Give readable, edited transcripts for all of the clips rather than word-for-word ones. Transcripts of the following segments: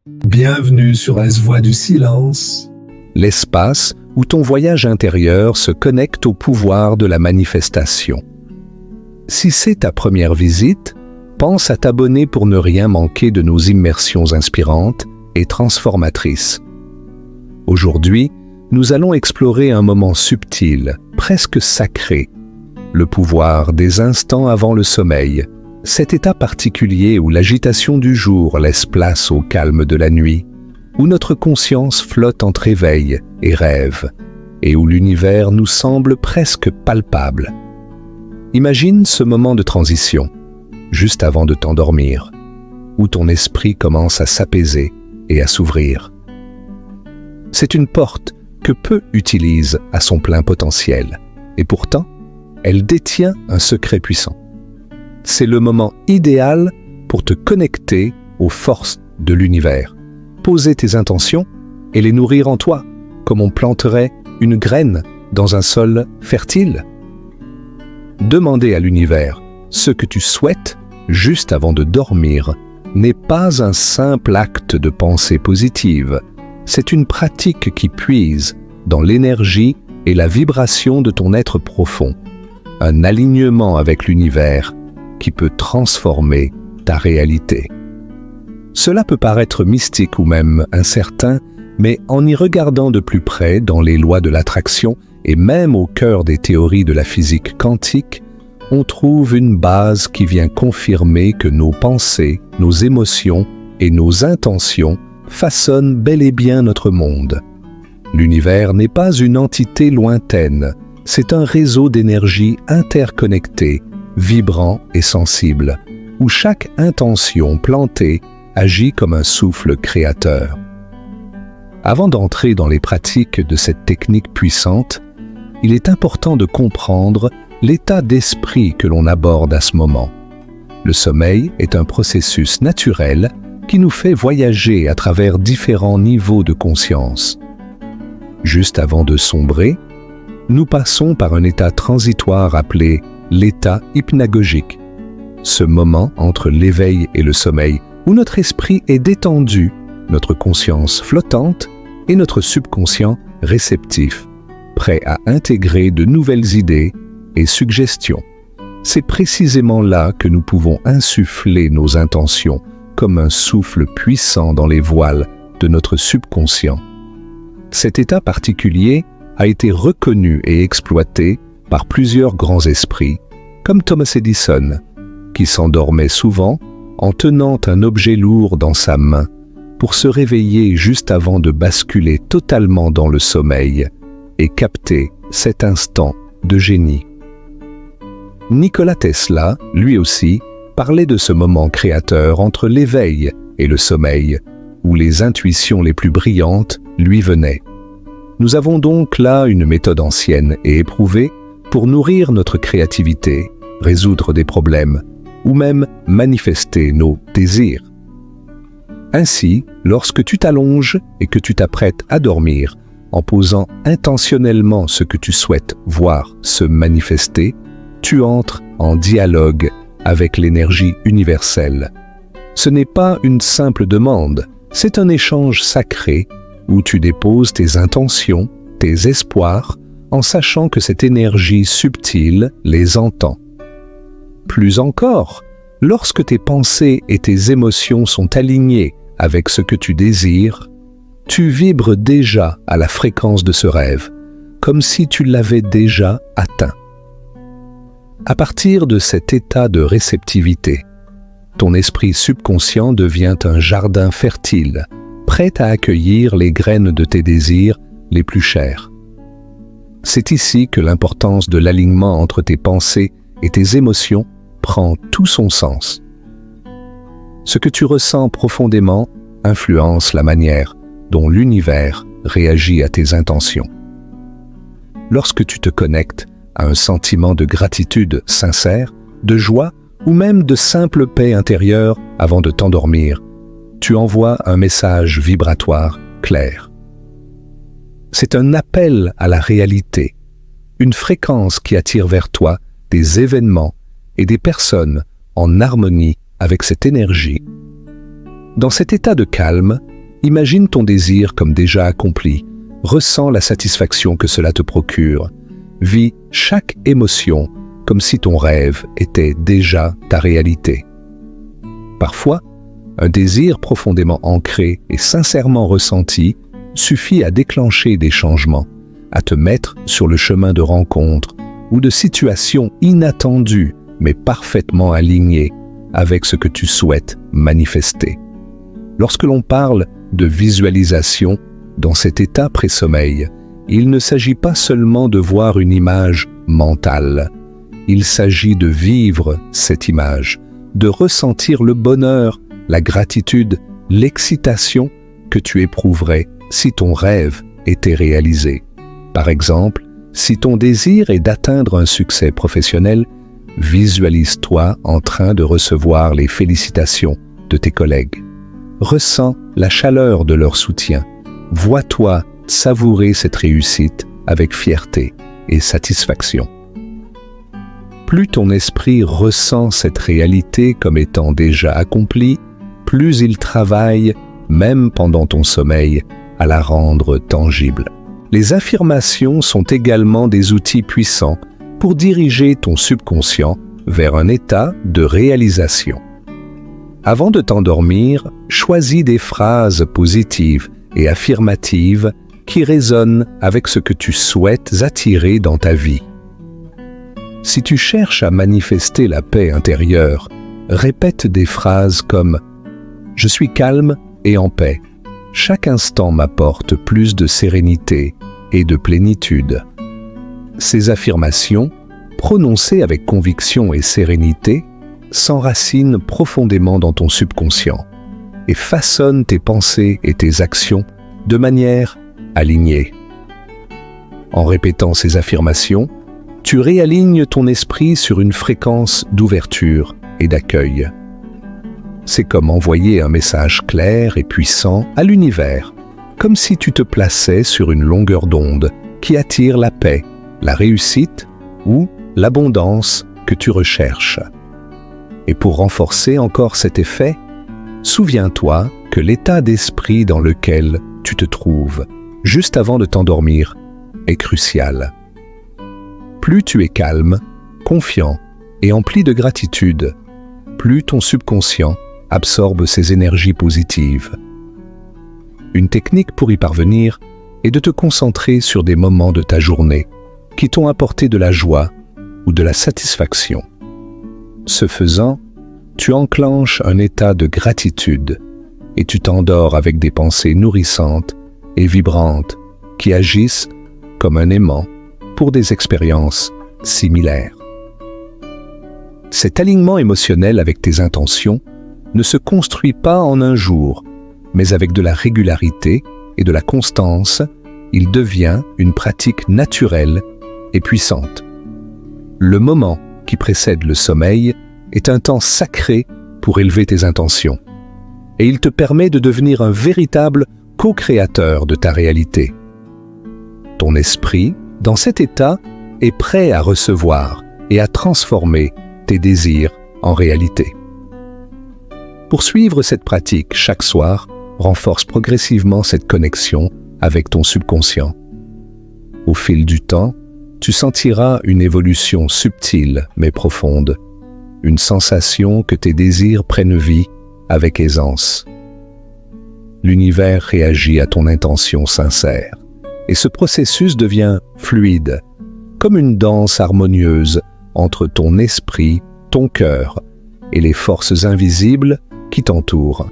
Bienvenue sur S Voix du Silence, l'espace où ton voyage intérieur se connecte au pouvoir de la manifestation. Si c'est ta première visite, pense à t'abonner pour ne rien manquer de nos immersions inspirantes et transformatrices. Aujourd'hui, nous allons explorer un moment subtil, presque sacré, le pouvoir des instants avant le sommeil, cet état particulier où l'agitation du jour laisse place au calme de la nuit, où notre conscience flotte entre éveil et rêve, et où l'univers nous semble presque palpable. Imagine ce moment de transition, juste avant de t'endormir, où ton esprit commence à s'apaiser et à s'ouvrir. C'est une porte que peu utilisent à son plein potentiel, et pourtant, elle détient un secret puissant. C'est le moment idéal pour te connecter aux forces de l'univers, poser tes intentions et les nourrir en toi, comme on planterait une graine dans un sol fertile. Demander à l'univers ce que tu souhaites juste avant de dormir n'est pas un simple acte de pensée positive, c'est une pratique qui puise dans l'énergie et la vibration de ton être profond, un alignement avec l'univers qui peut transformer ta réalité. Cela peut paraître mystique ou même incertain, mais en y regardant de plus près dans les lois de l'attraction et même au cœur des théories de la physique quantique, on trouve une base qui vient confirmer que nos pensées, nos émotions et nos intentions façonnent bel et bien notre monde. L'univers n'est pas une entité lointaine, c'est un réseau d'énergie interconnectée, vibrant et sensible, où chaque intention plantée agit comme un souffle créateur. Avant d'entrer dans les pratiques de cette technique puissante, il est important de comprendre l'état d'esprit que l'on aborde à ce moment. Le sommeil est un processus naturel qui nous fait voyager à travers différents niveaux de conscience. Juste avant de sombrer, nous passons par un état transitoire appelé l'état hypnagogique, ce moment entre l'éveil et le sommeil où notre esprit est détendu, notre conscience flottante et notre subconscient réceptif, prêt à intégrer de nouvelles idées et suggestions. C'est précisément là que nous pouvons insuffler nos intentions comme un souffle puissant dans les voiles de notre subconscient. Cet état particulier a été reconnu et exploité par plusieurs grands esprits, comme Thomas Edison, qui s'endormait souvent en tenant un objet lourd dans sa main pour se réveiller juste avant de basculer totalement dans le sommeil et capter cet instant de génie. Nikola Tesla, lui aussi, parlait de ce moment créateur entre l'éveil et le sommeil, où les intuitions les plus brillantes lui venaient. Nous avons donc là une méthode ancienne et éprouvée pour nourrir notre créativité, résoudre des problèmes ou même manifester nos désirs. Ainsi, lorsque tu t'allonges et que tu t'apprêtes à dormir, en posant intentionnellement ce que tu souhaites voir se manifester, tu entres en dialogue avec l'énergie universelle. Ce n'est pas une simple demande, c'est un échange sacré où tu déposes tes intentions, tes espoirs, en sachant que cette énergie subtile les entend. Plus encore, lorsque tes pensées et tes émotions sont alignées avec ce que tu désires, tu vibres déjà à la fréquence de ce rêve, comme si tu l'avais déjà atteint. À partir de cet état de réceptivité, ton esprit subconscient devient un jardin fertile, prêt à accueillir les graines de tes désirs les plus chers. C'est ici que l'importance de l'alignement entre tes pensées et tes émotions prend tout son sens. Ce que tu ressens profondément influence la manière dont l'univers réagit à tes intentions. Lorsque tu te connectes à un sentiment de gratitude sincère, de joie ou même de simple paix intérieure avant de t'endormir, tu envoies un message vibratoire clair. C'est un appel à la réalité, une fréquence qui attire vers toi des événements et des personnes en harmonie avec cette énergie. Dans cet état de calme, imagine ton désir comme déjà accompli. Ressens la satisfaction que cela te procure. Vis chaque émotion comme si ton rêve était déjà ta réalité. Parfois, un désir profondément ancré et sincèrement ressenti suffit à déclencher des changements, à te mettre sur le chemin de rencontres ou de situations inattendues mais parfaitement alignées avec ce que tu souhaites manifester. Lorsque l'on parle de visualisation dans cet état pré-sommeil, il ne s'agit pas seulement de voir une image mentale. Il s'agit de vivre cette image, de ressentir le bonheur, la gratitude, l'excitation que tu éprouverais si ton rêve était réalisé. Par exemple, si ton désir est d'atteindre un succès professionnel, visualise-toi en train de recevoir les félicitations de tes collègues. Ressens la chaleur de leur soutien. Vois-toi savourer cette réussite avec fierté et satisfaction. Plus ton esprit ressent cette réalité comme étant déjà accomplie, plus il travaille, même pendant ton sommeil, à la rendre tangible. Les affirmations sont également des outils puissants pour diriger ton subconscient vers un état de réalisation. Avant de t'endormir, choisis des phrases positives et affirmatives qui résonnent avec ce que tu souhaites attirer dans ta vie. Si tu cherches à manifester la paix intérieure, répète des phrases comme « Je suis calme et en paix. Chaque instant m'apporte plus de sérénité et de plénitude. » Ces affirmations, prononcées avec conviction et sérénité, s'enracinent profondément dans ton subconscient et façonnent tes pensées et tes actions de manière alignée. En répétant ces affirmations, tu réalignes ton esprit sur une fréquence d'ouverture et d'accueil. C'est comme envoyer un message clair et puissant à l'univers, comme si tu te plaçais sur une longueur d'onde qui attire la paix, la réussite ou l'abondance que tu recherches. Et pour renforcer encore cet effet, souviens-toi que l'état d'esprit dans lequel tu te trouves juste avant de t'endormir est crucial. Plus tu es calme, confiant et empli de gratitude, plus ton subconscient absorbe ces énergies positives. Une technique pour y parvenir est de te concentrer sur des moments de ta journée qui t'ont apporté de la joie ou de la satisfaction. Ce faisant, tu enclenches un état de gratitude et tu t'endors avec des pensées nourrissantes et vibrantes qui agissent comme un aimant pour des expériences similaires. Cet alignement émotionnel avec tes intentions ne se construit pas en un jour, mais avec de la régularité et de la constance, il devient une pratique naturelle et puissante. Le moment qui précède le sommeil est un temps sacré pour élever tes intentions, et il te permet de devenir un véritable co-créateur de ta réalité. Ton esprit, dans cet état, est prêt à recevoir et à transformer tes désirs en réalité. Poursuivre cette pratique chaque soir renforce progressivement cette connexion avec ton subconscient. Au fil du temps, tu sentiras une évolution subtile mais profonde, une sensation que tes désirs prennent vie avec aisance. L'univers réagit à ton intention sincère, et ce processus devient fluide, comme une danse harmonieuse entre ton esprit, ton cœur et les forces invisibles qui t'entourent.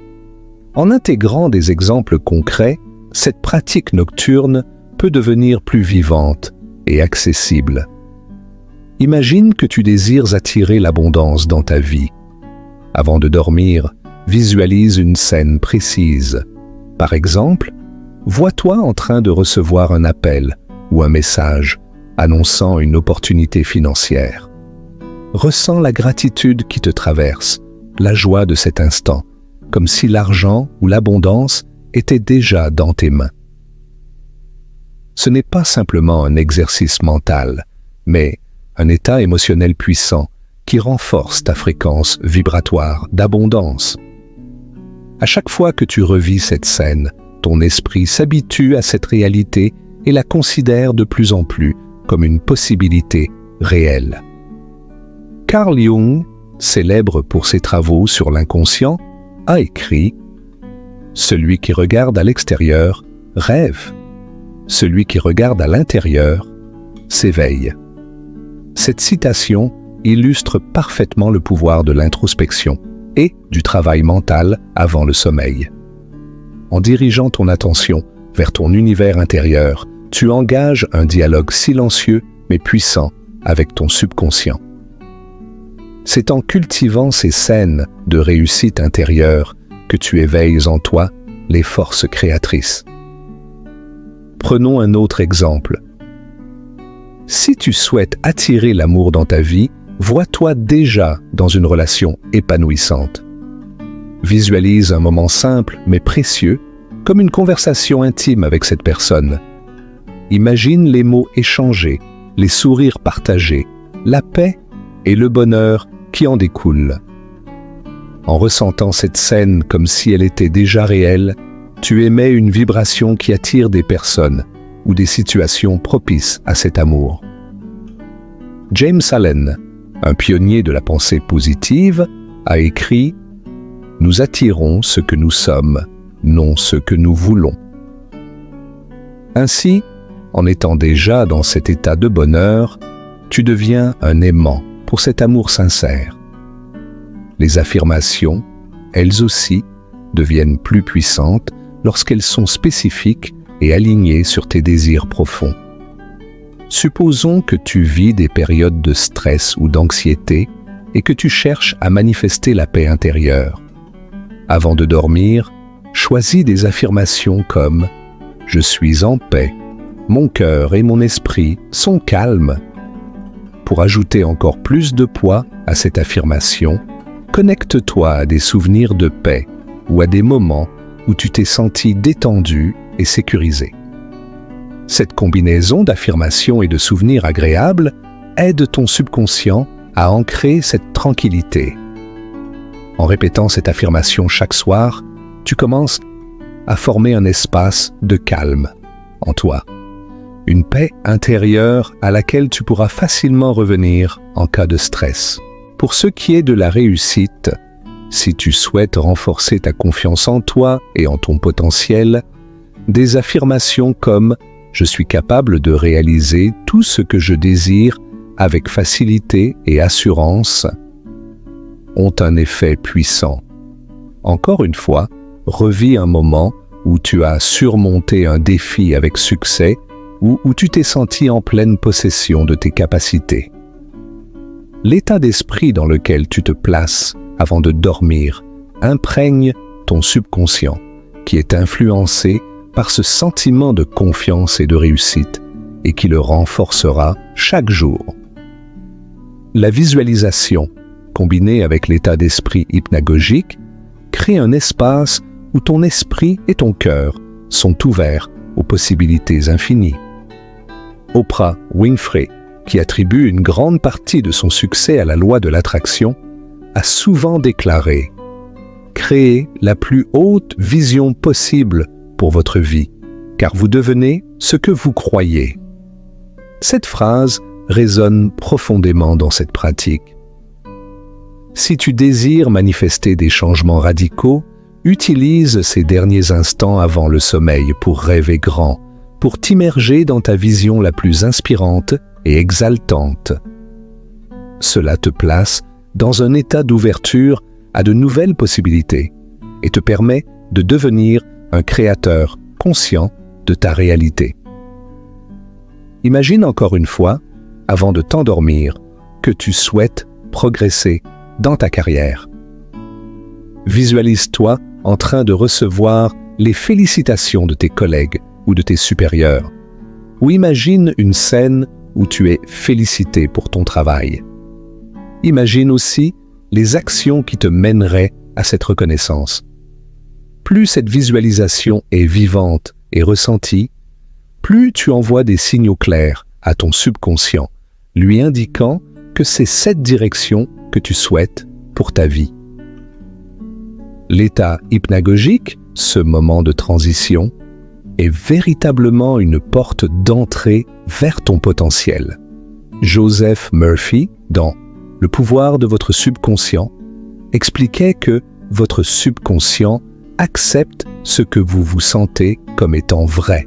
En intégrant des exemples concrets, cette pratique nocturne peut devenir plus vivante et accessible. Imagine que tu désires attirer l'abondance dans ta vie. Avant de dormir, visualise une scène précise. Par exemple, vois-toi en train de recevoir un appel ou un message annonçant une opportunité financière. Ressens la gratitude qui te traverse, la joie de cet instant, comme si l'argent ou l'abondance était déjà dans tes mains. Ce n'est pas simplement un exercice mental, mais un état émotionnel puissant qui renforce ta fréquence vibratoire d'abondance. À chaque fois que tu revis cette scène, ton esprit s'habitue à cette réalité et la considère de plus en plus comme une possibilité réelle. Carl Jung, célèbre pour ses travaux sur l'inconscient, a écrit « Celui qui regarde à l'extérieur rêve. Celui qui regarde à l'intérieur s'éveille. » Cette citation illustre parfaitement le pouvoir de l'introspection et du travail mental avant le sommeil. En dirigeant ton attention vers ton univers intérieur, tu engages un dialogue silencieux mais puissant avec ton subconscient. C'est en cultivant ces scènes de réussite intérieure que tu éveilles en toi les forces créatrices. Prenons un autre exemple. Si tu souhaites attirer l'amour dans ta vie, vois-toi déjà dans une relation épanouissante. Visualise un moment simple mais précieux, comme une conversation intime avec cette personne. Imagine les mots échangés, les sourires partagés, la paix et le bonheur qui en découlent. En ressentant cette scène comme si elle était déjà réelle, tu émets une vibration qui attire des personnes ou des situations propices à cet amour. James Allen, un pionnier de la pensée positive, a écrit « Nous attirons ce que nous sommes, non ce que nous voulons. » Ainsi, en étant déjà dans cet état de bonheur, tu deviens un aimant pour cet amour sincère. Les affirmations, elles aussi, deviennent plus puissantes lorsqu'elles sont spécifiques et alignées sur tes désirs profonds. Supposons que tu vis des périodes de stress ou d'anxiété et que tu cherches à manifester la paix intérieure. Avant de dormir, choisis des affirmations comme « Je suis en paix »,« Mon cœur et mon esprit sont calmes ». Pour ajouter encore plus de poids à cette affirmation, connecte-toi à des souvenirs de paix ou à des moments où tu t'es senti détendu et sécurisé. Cette combinaison d'affirmations et de souvenirs agréables aide ton subconscient à ancrer cette tranquillité. En répétant cette affirmation chaque soir, tu commences à former un espace de calme en toi, une paix intérieure à laquelle tu pourras facilement revenir en cas de stress. Pour ce qui est de la réussite, si tu souhaites renforcer ta confiance en toi et en ton potentiel, des affirmations comme « Je suis capable de réaliser tout ce que je désire avec facilité et assurance » ont un effet puissant. Encore une fois, revis un moment où tu as surmonté un défi avec succès ou où tu t'es senti en pleine possession de tes capacités. L'état d'esprit dans lequel tu te places avant de dormir imprègne ton subconscient, qui est influencé par ce sentiment de confiance et de réussite, et qui le renforcera chaque jour. La visualisation, combinée avec l'état d'esprit hypnagogique, crée un espace où ton esprit et ton cœur sont ouverts aux possibilités infinies. Oprah Winfrey, qui attribue une grande partie de son succès à la loi de l'attraction, a souvent déclaré « Créez la plus haute vision possible pour votre vie, car vous devenez ce que vous croyez. » Cette phrase résonne profondément dans cette pratique. Si tu désires manifester des changements radicaux, utilise ces derniers instants avant le sommeil pour rêver grand, pour t'immerger dans ta vision la plus inspirante et exaltante. Cela te place dans un état d'ouverture à de nouvelles possibilités et te permet de devenir un créateur conscient de ta réalité. Imagine encore une fois, avant de t'endormir, que tu souhaites progresser dans ta carrière. Visualise-toi en train de recevoir les félicitations de tes collègues ou de tes supérieurs, ou imagine une scène où tu es félicité pour ton travail. Imagine aussi les actions qui te mèneraient à cette reconnaissance. Plus cette visualisation est vivante et ressentie, plus tu envoies des signaux clairs à ton subconscient, lui indiquant que c'est cette direction que tu souhaites pour ta vie. L'état hypnagogique, ce moment de transition, est véritablement une porte d'entrée vers ton potentiel. Joseph Murphy, dans « Le pouvoir de votre subconscient », expliquait que votre subconscient accepte ce que vous vous sentez comme étant vrai.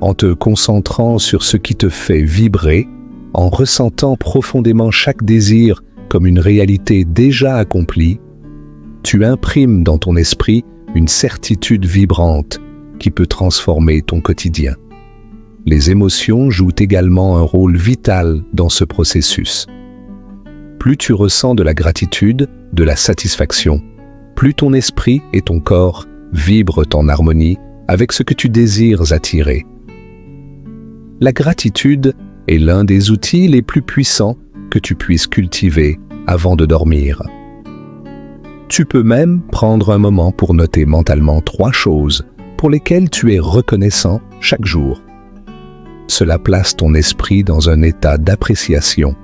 En te concentrant sur ce qui te fait vibrer, en ressentant profondément chaque désir comme une réalité déjà accomplie, tu imprimes dans ton esprit une certitude vibrante qui peut transformer ton quotidien. Les émotions jouent également un rôle vital dans ce processus. Plus tu ressens de la gratitude, de la satisfaction, plus ton esprit et ton corps vibrent en harmonie avec ce que tu désires attirer. La gratitude est l'un des outils les plus puissants que tu puisses cultiver avant de dormir. Tu peux même prendre un moment pour noter mentalement 3 choses pour lesquelles tu es reconnaissant chaque jour. Cela place ton esprit dans un état d'appréciation,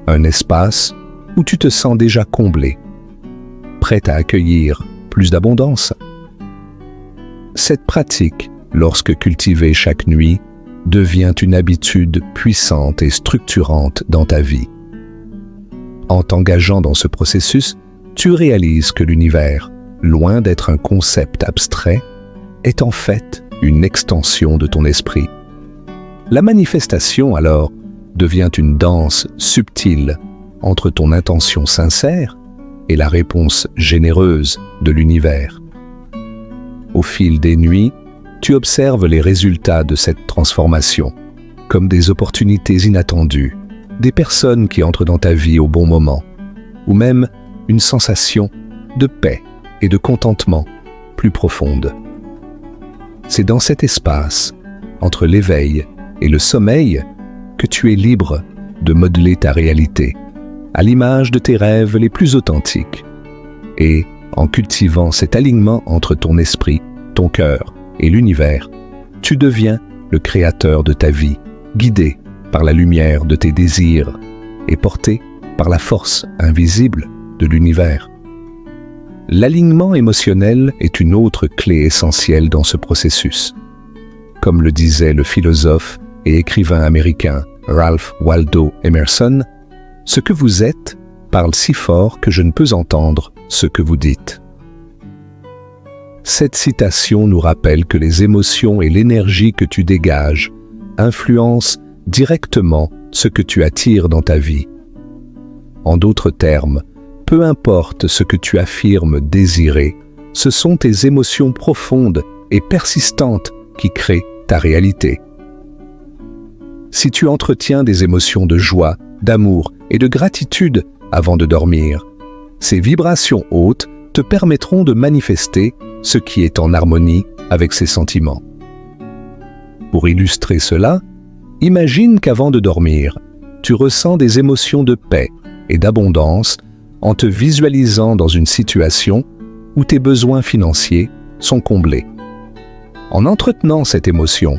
un espace où tu te sens déjà comblé, prêt à accueillir plus d'abondance. Cette pratique, lorsque cultivée chaque nuit, devient une habitude puissante et structurante dans ta vie. En t'engageant dans ce processus, tu réalises que l'univers, loin d'être un concept abstrait, est en fait une extension de ton esprit. La manifestation, alors, devient une danse subtile entre ton intention sincère et la réponse généreuse de l'univers. Au fil des nuits, tu observes les résultats de cette transformation, comme des opportunités inattendues, des personnes qui entrent dans ta vie au bon moment, ou même une sensation de paix et de contentement plus profonde. C'est dans cet espace, entre l'éveil et le sommeil, que tu es libre de modeler ta réalité, à l'image de tes rêves les plus authentiques. Et en cultivant cet alignement entre ton esprit, ton cœur et l'univers, tu deviens le créateur de ta vie, guidé par la lumière de tes désirs et porté par la force invisible de l'univers. L'alignement émotionnel est une autre clé essentielle dans ce processus. Comme le disait le philosophe et écrivain américain Ralph Waldo Emerson, « Ce que vous êtes parle si fort que je ne peux entendre ce que vous dites. » Cette citation nous rappelle que les émotions et l'énergie que tu dégages influencent directement ce que tu attires dans ta vie. En d'autres termes, peu importe ce que tu affirmes désirer, ce sont tes émotions profondes et persistantes qui créent ta réalité. Si tu entretiens des émotions de joie, d'amour et de gratitude avant de dormir, ces vibrations hautes te permettront de manifester ce qui est en harmonie avec ces sentiments. Pour illustrer cela, imagine qu'avant de dormir, tu ressens des émotions de paix et d'abondance en te visualisant dans une situation où tes besoins financiers sont comblés. En entretenant cette émotion,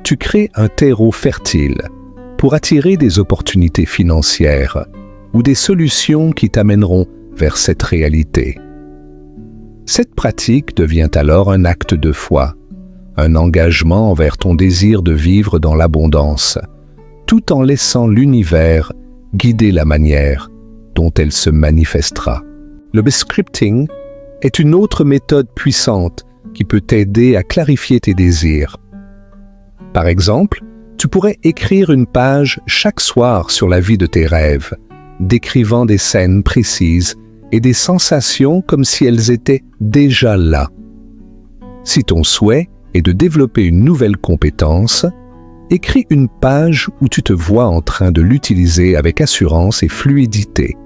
tu crées un terreau fertile pour attirer des opportunités financières ou des solutions qui t'amèneront vers cette réalité. Cette pratique devient alors un acte de foi, un engagement envers ton désir de vivre dans l'abondance, tout en laissant l'univers guider la manière dont elle se manifestera. Le scripting est une autre méthode puissante qui peut t'aider à clarifier tes désirs. Par exemple, tu pourrais écrire une page chaque soir sur la vie de tes rêves, décrivant des scènes précises et des sensations comme si elles étaient déjà là. Si ton souhait est de développer une nouvelle compétence, écris une page où tu te vois en train de l'utiliser avec assurance et fluidité.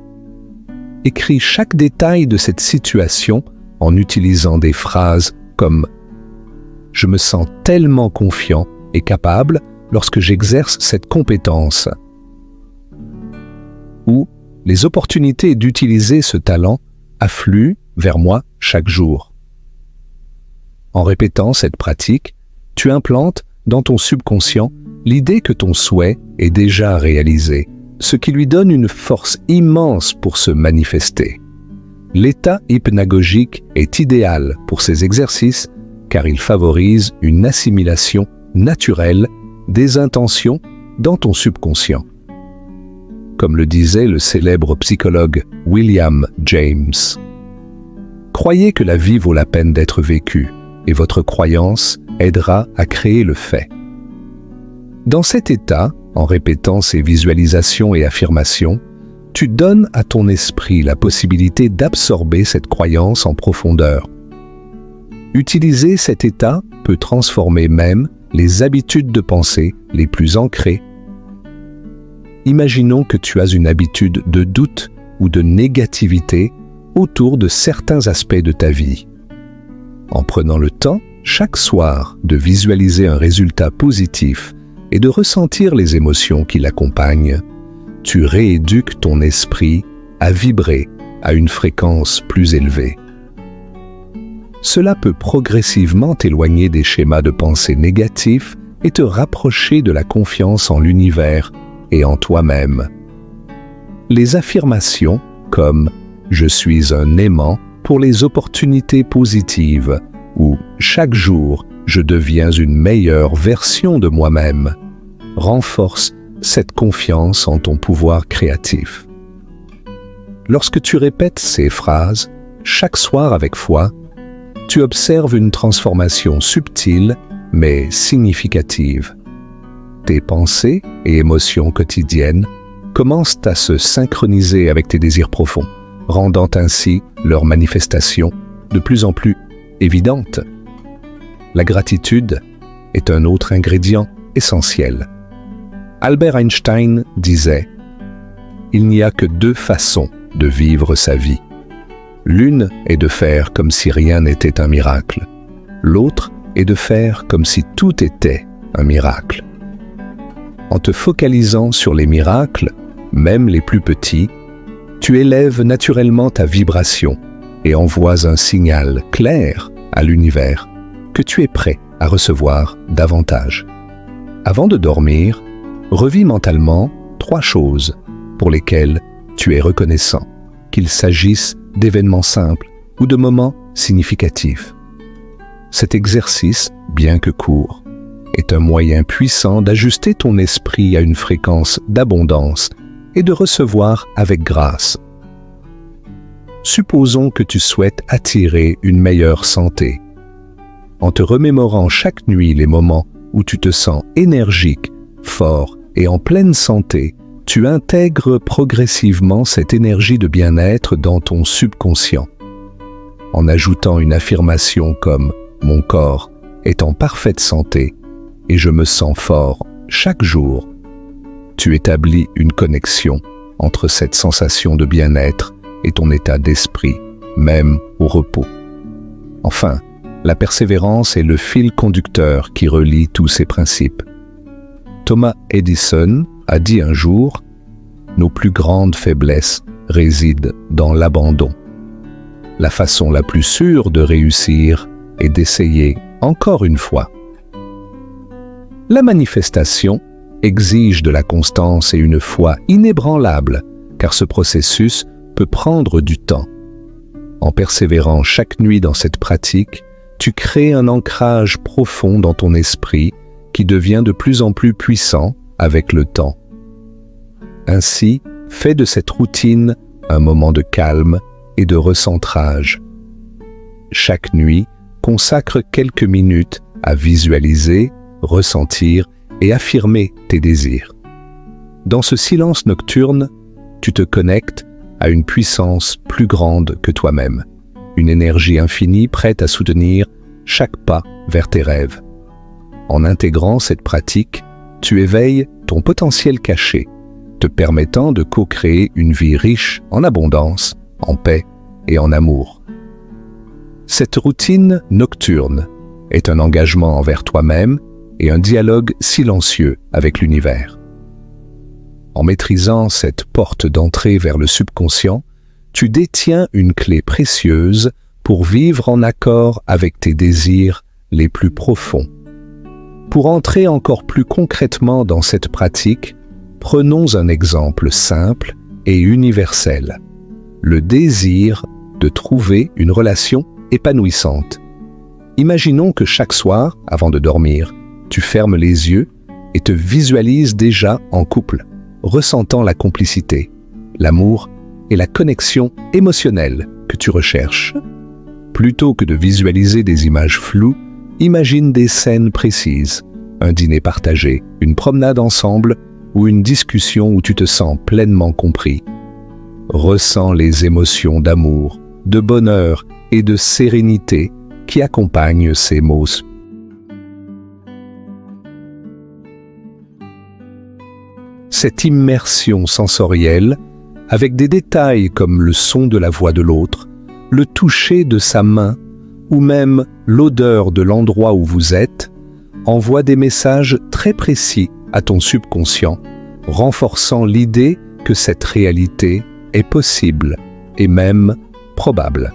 Écris chaque détail de cette situation en utilisant des phrases comme « Je me sens tellement confiant et capable lorsque j'exerce cette compétence » ou « Les opportunités d'utiliser ce talent affluent vers moi chaque jour ». En répétant cette pratique, tu implantes dans ton subconscient l'idée que ton souhait est déjà réalisé, ce qui lui donne une force immense pour se manifester. L'état hypnagogique est idéal pour ces exercices car il favorise une assimilation naturelle des intentions dans ton subconscient. Comme le disait le célèbre psychologue William James, croyez que la vie vaut la peine d'être vécue et votre croyance aidera à créer le fait. Dans cet état, en répétant ces visualisations et affirmations, tu donnes à ton esprit la possibilité d'absorber cette croyance en profondeur. Utiliser cet état peut transformer même les habitudes de pensée les plus ancrées. Imaginons que tu as une habitude de doute ou de négativité autour de certains aspects de ta vie. En prenant le temps, chaque soir, de visualiser un résultat positif et de ressentir les émotions qui l'accompagnent, tu rééduques ton esprit à vibrer à une fréquence plus élevée. Cela peut progressivement t'éloigner des schémas de pensée négatifs et te rapprocher de la confiance en l'univers et en toi-même. Les affirmations comme « Je suis un aimant pour les opportunités positives » ou « Chaque jour, je deviens une meilleure version de moi-même » renforcent cette confiance en ton pouvoir créatif. Lorsque tu répètes ces phrases chaque soir avec foi, tu observes une transformation subtile mais significative. Tes pensées et émotions quotidiennes commencent à se synchroniser avec tes désirs profonds, rendant ainsi leur manifestation de plus en plus évidente. La gratitude est un autre ingrédient essentiel. Albert Einstein disait « Il n'y a que deux façons de vivre sa vie. L'une est de faire comme si rien n'était un miracle. L'autre est de faire comme si tout était un miracle. » En te focalisant sur les miracles, même les plus petits, tu élèves naturellement ta vibration et envoies un signal clair à l'univers que tu es prêt à recevoir davantage. Avant de dormir, revis mentalement 3 choses pour lesquelles tu es reconnaissant, qu'il s'agisse d'événements simples ou de moments significatifs. Cet exercice, bien que court, est un moyen puissant d'ajuster ton esprit à une fréquence d'abondance et de recevoir avec grâce. Supposons que tu souhaites attirer une meilleure santé. En te remémorant chaque nuit les moments où tu te sens énergique, fort et en pleine santé, tu intègres progressivement cette énergie de bien-être dans ton subconscient. En ajoutant une affirmation comme « Mon corps est en parfaite santé et je me sens fort chaque jour », tu établis une connexion entre cette sensation de bien-être et ton état d'esprit, même au repos. Enfin, la persévérance est le fil conducteur qui relie tous ces principes. Thomas Edison a dit un jour « Nos plus grandes faiblesses résident dans l'abandon. La façon la plus sûre de réussir est d'essayer encore une fois. » La manifestation exige de la constance et une foi inébranlable, car ce processus peut prendre du temps. En persévérant chaque nuit dans cette pratique, tu crées un ancrage profond dans ton esprit qui devient de plus en plus puissant avec le temps. Ainsi, fais de cette routine un moment de calme et de recentrage. Chaque nuit, consacre quelques minutes à visualiser, ressentir et affirmer tes désirs. Dans ce silence nocturne, tu te connectes à une puissance plus grande que toi-même, une énergie infinie prête à soutenir chaque pas vers tes rêves. En intégrant cette pratique, tu éveilles ton potentiel caché, te permettant de co-créer une vie riche en abondance, en paix et en amour. Cette routine nocturne est un engagement envers toi-même et un dialogue silencieux avec l'univers. En maîtrisant cette porte d'entrée vers le subconscient, tu détiens une clé précieuse pour vivre en accord avec tes désirs les plus profonds. Pour entrer encore plus concrètement dans cette pratique, prenons un exemple simple et universel. Le désir de trouver une relation épanouissante. Imaginons que chaque soir, avant de dormir, tu fermes les yeux et te visualises déjà en couple, ressentant la complicité, l'amour et la connexion émotionnelle que tu recherches. Plutôt que de visualiser des images floues, imagine des scènes précises, un dîner partagé, une promenade ensemble ou une discussion où tu te sens pleinement compris. Ressens les émotions d'amour, de bonheur et de sérénité qui accompagnent ces mots. Cette immersion sensorielle, avec des détails comme le son de la voix de l'autre, le toucher de sa main ou même l'odeur de l'endroit où vous êtes, envoie des messages très précis à ton subconscient, renforçant l'idée que cette réalité est possible et même probable.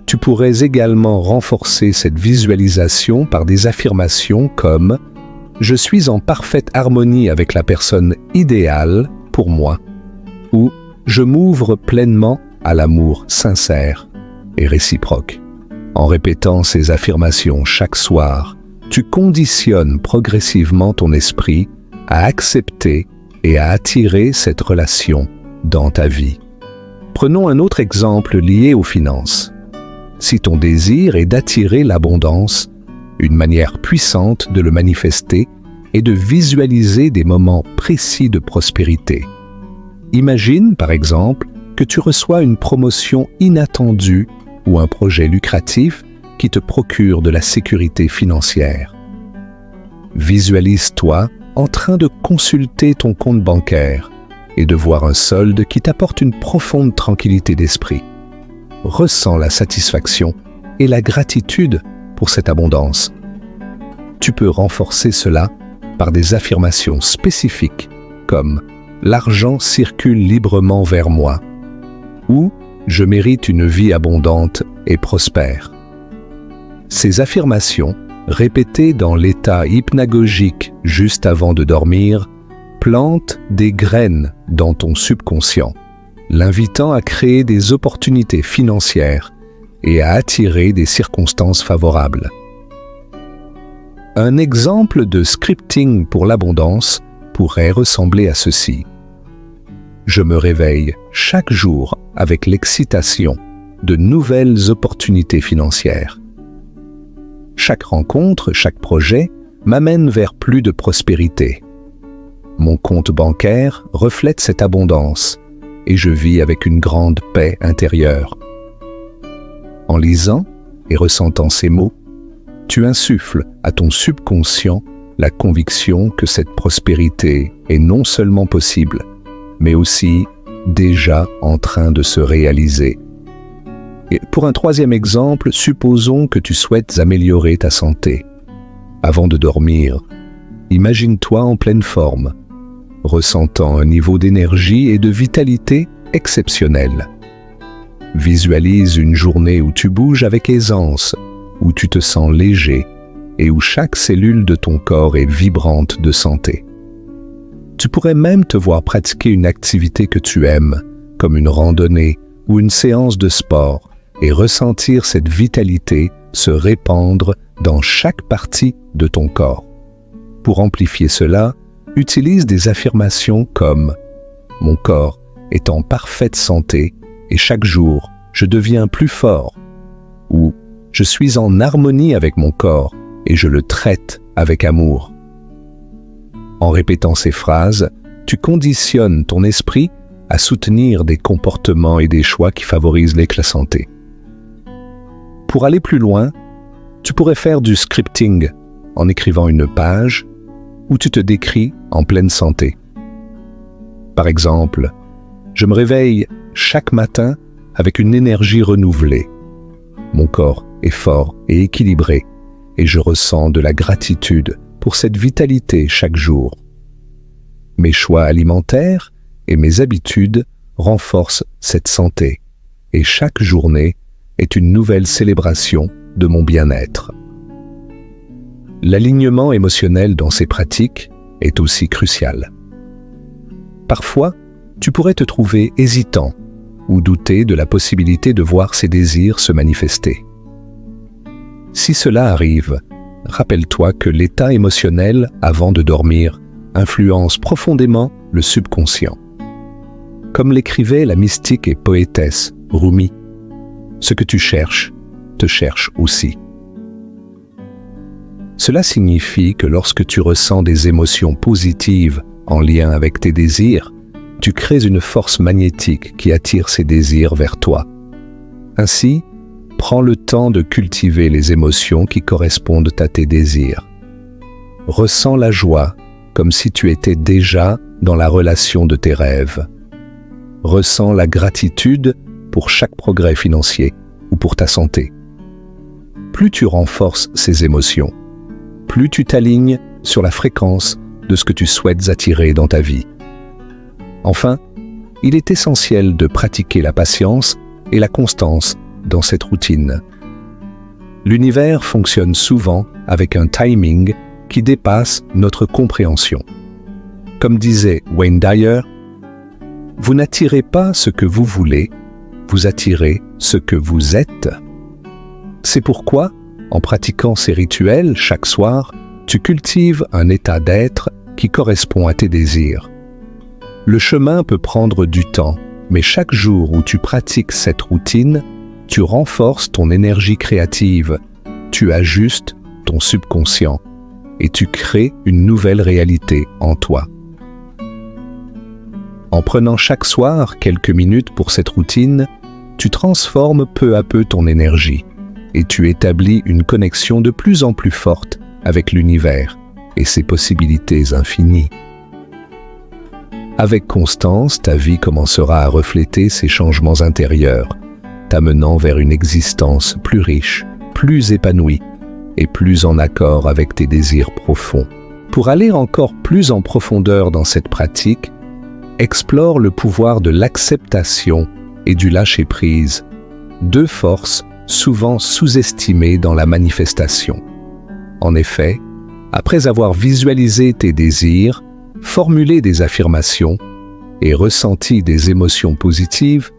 Tu pourrais également renforcer cette visualisation par des affirmations comme « Je suis en parfaite harmonie avec la personne idéale pour moi » ou « Je m'ouvre pleinement à l'amour sincère et réciproque ». En répétant ces affirmations chaque soir, tu conditionnes progressivement ton esprit à accepter et à attirer cette relation dans ta vie. Prenons un autre exemple lié aux finances. Si ton désir est d'attirer l'abondance, une manière puissante de le manifester est de visualiser des moments précis de prospérité. Imagine, par exemple, que tu reçois une promotion inattendue ou un projet lucratif qui te procure de la sécurité financière. Visualise-toi en train de consulter ton compte bancaire et de voir un solde qui t'apporte une profonde tranquillité d'esprit. Ressens la satisfaction et la gratitude pour cette abondance. Tu peux renforcer cela par des affirmations spécifiques comme « L'argent circule librement vers moi » ou « Je mérite une vie abondante et prospère ». Ces affirmations, répétées dans l'état hypnagogique juste avant de dormir, plantent des graines dans ton subconscient, l'invitant à créer des opportunités financières et à attirer des circonstances favorables. Un exemple de scripting pour l'abondance pourrait ressembler à ceci. Je me réveille chaque jour avec l'excitation de nouvelles opportunités financières. Chaque rencontre, chaque projet m'amène vers plus de prospérité. Mon compte bancaire reflète cette abondance et je vis avec une grande paix intérieure. En lisant et ressentant ces mots, tu insuffles à ton subconscient la conviction que cette prospérité est non seulement possible, mais aussi déjà en train de se réaliser. Et pour un troisième exemple, supposons que tu souhaites améliorer ta santé. Avant de dormir, imagine-toi en pleine forme, ressentant un niveau d'énergie et de vitalité exceptionnel. Visualise une journée où tu bouges avec aisance, où tu te sens léger et où chaque cellule de ton corps est vibrante de santé. Tu pourrais même te voir pratiquer une activité que tu aimes, comme une randonnée ou une séance de sport, et ressentir cette vitalité se répandre dans chaque partie de ton corps. Pour amplifier cela, utilise des affirmations comme « Mon corps est en parfaite santé et chaque jour, je deviens plus fort » ou « Je suis en harmonie avec mon corps et je le traite avec amour ». En répétant ces phrases, tu conditionnes ton esprit à soutenir des comportements et des choix qui favorisent la santé. Pour aller plus loin, tu pourrais faire du scripting en écrivant une page où tu te décris en pleine santé. Par exemple, je me réveille chaque matin avec une énergie renouvelée. Mon corps est fort et équilibré et je ressens de la gratitude pour cette vitalité chaque jour. Mes choix alimentaires et mes habitudes renforcent cette santé et chaque journée est une nouvelle célébration de mon bien-être. L'alignement émotionnel dans ces pratiques est aussi crucial. Parfois, tu pourrais te trouver hésitant ou douter de la possibilité de voir ses désirs se manifester. Si cela arrive, rappelle-toi que l'état émotionnel avant de dormir influence profondément le subconscient. Comme l'écrivait la mystique et poétesse Rumi, « Ce que tu cherches, te cherche aussi ». Cela signifie que lorsque tu ressens des émotions positives en lien avec tes désirs, tu crées une force magnétique qui attire ces désirs vers toi. Ainsi, prends le temps de cultiver les émotions qui correspondent à tes désirs. Ressens la joie comme si tu étais déjà dans la relation de tes rêves. Ressens la gratitude pour chaque progrès financier ou pour ta santé. Plus tu renforces ces émotions, plus tu t'alignes sur la fréquence de ce que tu souhaites attirer dans ta vie. Enfin, il est essentiel de pratiquer la patience et la constance dans cette routine. L'univers fonctionne souvent avec un timing qui dépasse notre compréhension. Comme disait Wayne Dyer, « Vous n'attirez pas ce que vous voulez, vous attirez ce que vous êtes. » C'est pourquoi, en pratiquant ces rituels chaque soir, tu cultives un état d'être qui correspond à tes désirs. Le chemin peut prendre du temps, mais chaque jour où tu pratiques cette routine, tu renforces ton énergie créative, tu ajustes ton subconscient et tu crées une nouvelle réalité en toi. En prenant chaque soir quelques minutes pour cette routine, tu transformes peu à peu ton énergie et tu établis une connexion de plus en plus forte avec l'univers et ses possibilités infinies. Avec constance, ta vie commencera à refléter ces changements intérieurs, t'amenant vers une existence plus riche, plus épanouie et plus en accord avec tes désirs profonds. Pour aller encore plus en profondeur dans cette pratique, explore le pouvoir de l'acceptation et du lâcher-prise, deux forces souvent sous-estimées dans la manifestation. En effet, après avoir visualisé tes désirs, formulé des affirmations et ressenti des émotions positives,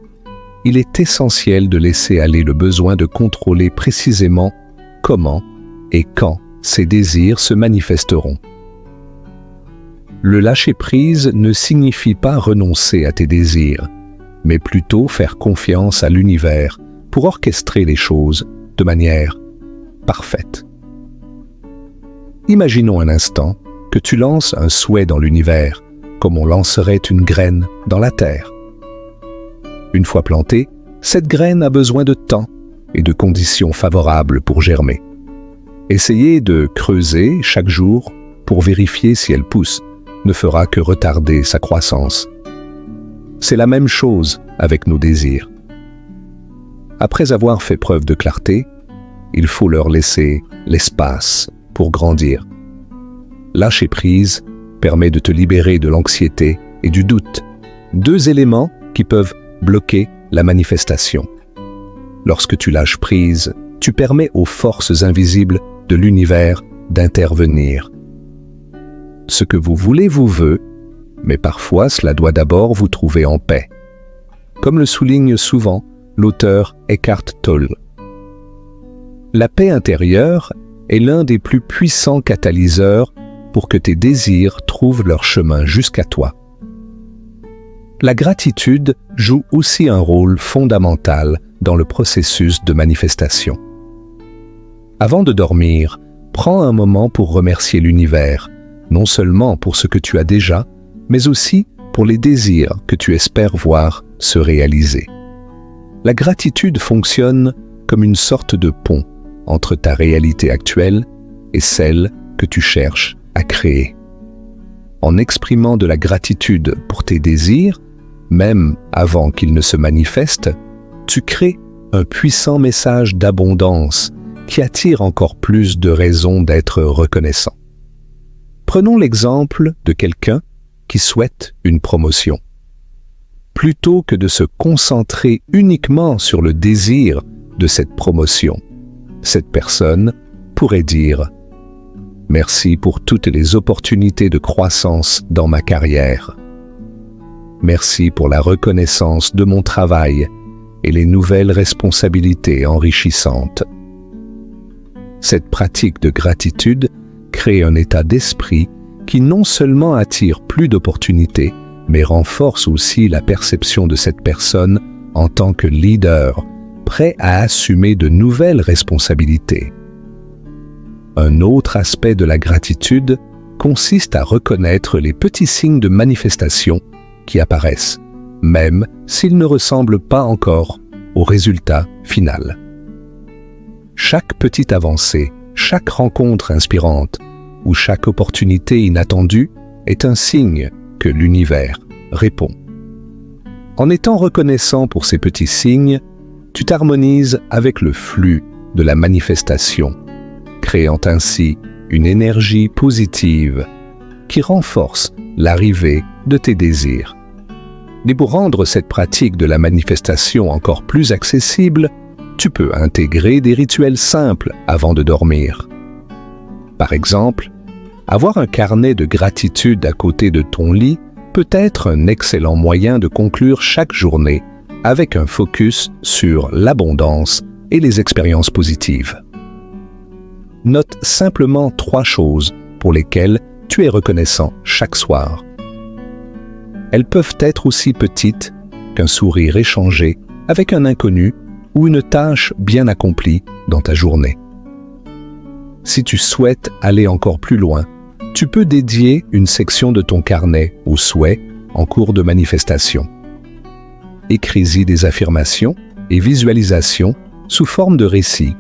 il est essentiel de laisser aller le besoin de contrôler précisément comment et quand ces désirs se manifesteront. Le lâcher-prise ne signifie pas renoncer à tes désirs, mais plutôt faire confiance à l'univers pour orchestrer les choses de manière parfaite. Imaginons un instant que tu lances un souhait dans l'univers, comme on lancerait une graine dans la terre. Une fois plantée, cette graine a besoin de temps et de conditions favorables pour germer. Essayer de creuser chaque jour pour vérifier si elle pousse ne fera que retarder sa croissance. C'est la même chose avec nos désirs. Après avoir fait preuve de clarté, il faut leur laisser l'espace pour grandir. Lâcher prise permet de te libérer de l'anxiété et du doute, deux éléments qui peuvent bloquer la manifestation. Lorsque tu lâches prise, tu permets aux forces invisibles de l'univers d'intervenir. Ce que vous voulez vous veut, mais parfois cela doit d'abord vous trouver en paix. Comme le souligne souvent l'auteur Eckhart Tolle. La paix intérieure est l'un des plus puissants catalyseurs pour que tes désirs trouvent leur chemin jusqu'à toi. La gratitude joue aussi un rôle fondamental dans le processus de manifestation. Avant de dormir, prends un moment pour remercier l'univers, non seulement pour ce que tu as déjà, mais aussi pour les désirs que tu espères voir se réaliser. La gratitude fonctionne comme une sorte de pont entre ta réalité actuelle et celle que tu cherches à créer. En exprimant de la gratitude pour tes désirs, même avant qu'ils ne se manifestent, tu crées un puissant message d'abondance qui attire encore plus de raisons d'être reconnaissant. Prenons l'exemple de quelqu'un qui souhaite une promotion. Plutôt que de se concentrer uniquement sur le désir de cette promotion, cette personne pourrait dire « Merci pour toutes les opportunités de croissance dans ma carrière ». Merci pour la reconnaissance de mon travail et les nouvelles responsabilités enrichissantes. Cette pratique de gratitude crée un état d'esprit qui non seulement attire plus d'opportunités, mais renforce aussi la perception de cette personne en tant que leader, prêt à assumer de nouvelles responsabilités. Un autre aspect de la gratitude consiste à reconnaître les petits signes de manifestation qui apparaissent, même s'ils ne ressemblent pas encore au résultat final. Chaque petite avancée, chaque rencontre inspirante ou chaque opportunité inattendue est un signe que l'univers répond. En étant reconnaissant pour ces petits signes, tu t'harmonises avec le flux de la manifestation, créant ainsi une énergie positive qui renforce l'arrivée de tes désirs. Mais pour rendre cette pratique de la manifestation encore plus accessible, tu peux intégrer des rituels simples avant de dormir. Par exemple, avoir un carnet de gratitude à côté de ton lit peut être un excellent moyen de conclure chaque journée avec un focus sur l'abondance et les expériences positives. Note simplement 3 choses pour lesquelles tu es reconnaissant chaque soir. Elles peuvent être aussi petites qu'un sourire échangé avec un inconnu ou une tâche bien accomplie dans ta journée. Si tu souhaites aller encore plus loin, tu peux dédier une section de ton carnet aux souhaits en cours de manifestation. Écris-y des affirmations et visualisations sous forme de récits,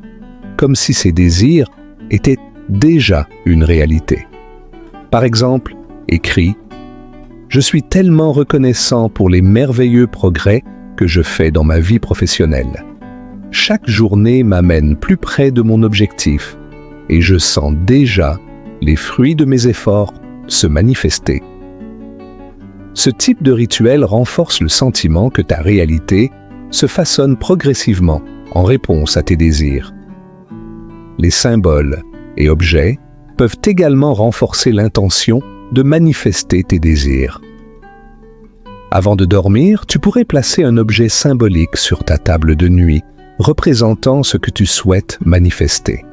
comme si ces désirs étaient déjà une réalité. Par exemple, écris « Je suis tellement reconnaissant pour les merveilleux progrès que je fais dans ma vie professionnelle. Chaque journée m'amène plus près de mon objectif et je sens déjà les fruits de mes efforts se manifester. » Ce type de rituel renforce le sentiment que ta réalité se façonne progressivement en réponse à tes désirs. Les symboles et objets peuvent également renforcer l'intention de manifester tes désirs. Avant de dormir, tu pourrais placer un objet symbolique sur ta table de nuit, représentant ce que tu souhaites manifester.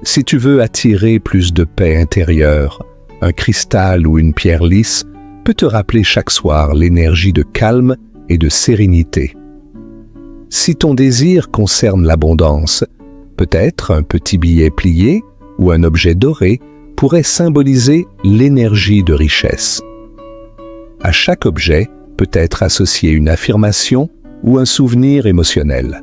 Si tu veux attirer plus de paix intérieure, un cristal ou une pierre lisse peut te rappeler chaque soir l'énergie de calme et de sérénité. Si ton désir concerne l'abondance, peut-être un petit billet plié ou un objet doré pourrait symboliser l'énergie de richesse. À chaque objet peut être associée une affirmation ou un souvenir émotionnel.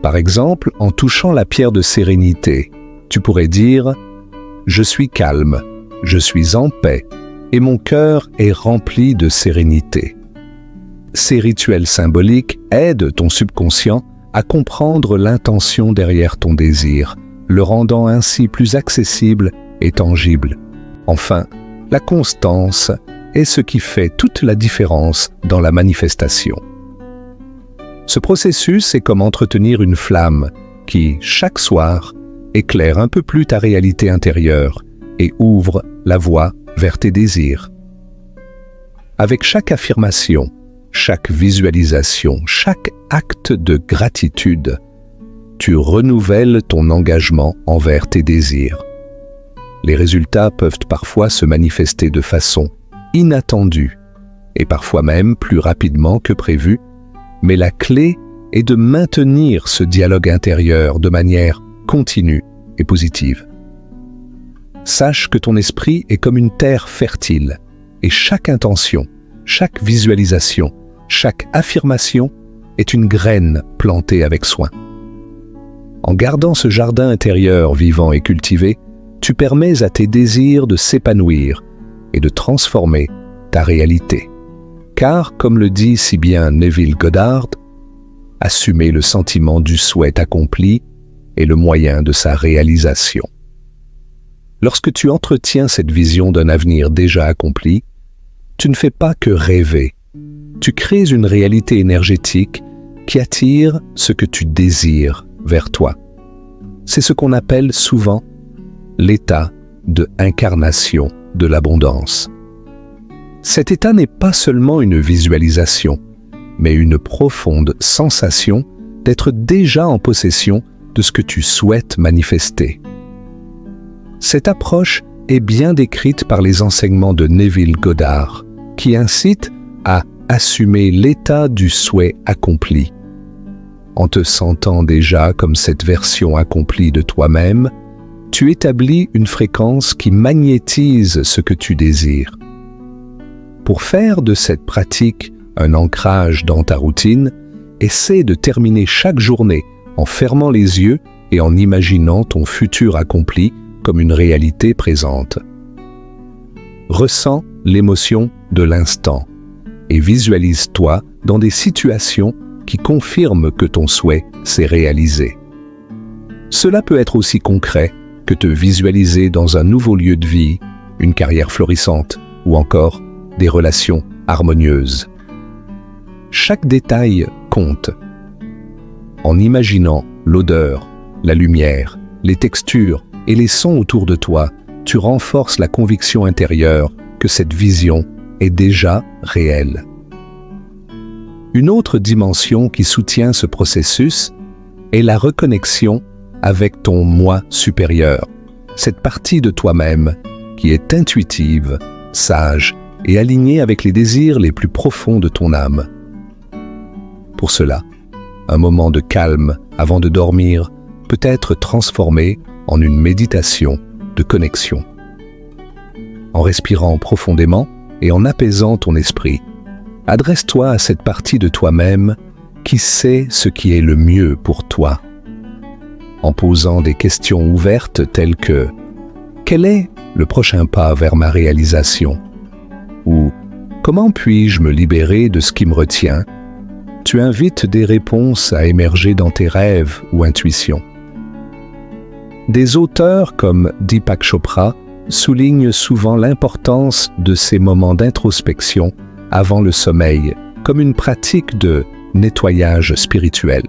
Par exemple, en touchant la pierre de sérénité, tu pourrais dire « Je suis calme, je suis en paix et mon cœur est rempli de sérénité ». Ces rituels symboliques aident ton subconscient à comprendre l'intention derrière ton désir, le rendant ainsi plus accessible et tangible. Enfin, la constance est ce qui fait toute la différence dans la manifestation. Ce processus est comme entretenir une flamme qui, chaque soir, éclaire un peu plus ta réalité intérieure et ouvre la voie vers tes désirs. Avec chaque affirmation, chaque visualisation, chaque acte de gratitude, tu renouvelles ton engagement envers tes désirs. Les résultats peuvent parfois se manifester de façon inattendue et parfois même plus rapidement que prévu, mais la clé est de maintenir ce dialogue intérieur de manière continue et positive. Sache que ton esprit est comme une terre fertile et chaque intention, chaque visualisation, chaque affirmation est une graine plantée avec soin. En gardant ce jardin intérieur vivant et cultivé, tu permets à tes désirs de s'épanouir et de transformer ta réalité. Car, comme le dit si bien Neville Goddard, assumer le sentiment du souhait accompli est le moyen de sa réalisation. Lorsque tu entretiens cette vision d'un avenir déjà accompli, tu ne fais pas que rêver. Tu crées une réalité énergétique qui attire ce que tu désires vers toi. C'est ce qu'on appelle souvent l'état de incarnation de l'abondance. Cet état n'est pas seulement une visualisation, mais une profonde sensation d'être déjà en possession de ce que tu souhaites manifester. Cette approche est bien décrite par les enseignements de Neville Goddard, qui incite à assumer l'état du souhait accompli. En te sentant déjà comme cette version accomplie de toi-même, tu établis une fréquence qui magnétise ce que tu désires. Pour faire de cette pratique un ancrage dans ta routine, essaie de terminer chaque journée en fermant les yeux et en imaginant ton futur accompli comme une réalité présente. Ressens l'émotion de l'instant et visualise-toi dans des situations qui confirment que ton souhait s'est réalisé. Cela peut être aussi concret que te visualiser dans un nouveau lieu de vie, une carrière florissante ou encore des relations harmonieuses. Chaque détail compte. En imaginant l'odeur, la lumière, les textures et les sons autour de toi, tu renforces la conviction intérieure que cette vision est déjà réelle. Une autre dimension qui soutient ce processus est la reconnexion avec ton moi supérieur, cette partie de toi-même qui est intuitive, sage et alignée avec les désirs les plus profonds de ton âme. Pour cela, un moment de calme avant de dormir peut être transformé en une méditation de connexion. En respirant profondément et en apaisant ton esprit, adresse-toi à cette partie de toi-même qui sait ce qui est le mieux pour toi. En posant des questions ouvertes telles que « Quel est le prochain pas vers ma réalisation ?» ou « Comment puis-je me libérer de ce qui me retient ?» tu invites des réponses à émerger dans tes rêves ou intuitions. Des auteurs comme Deepak Chopra soulignent souvent l'importance de ces moments d'introspection avant le sommeil comme une pratique de nettoyage spirituel.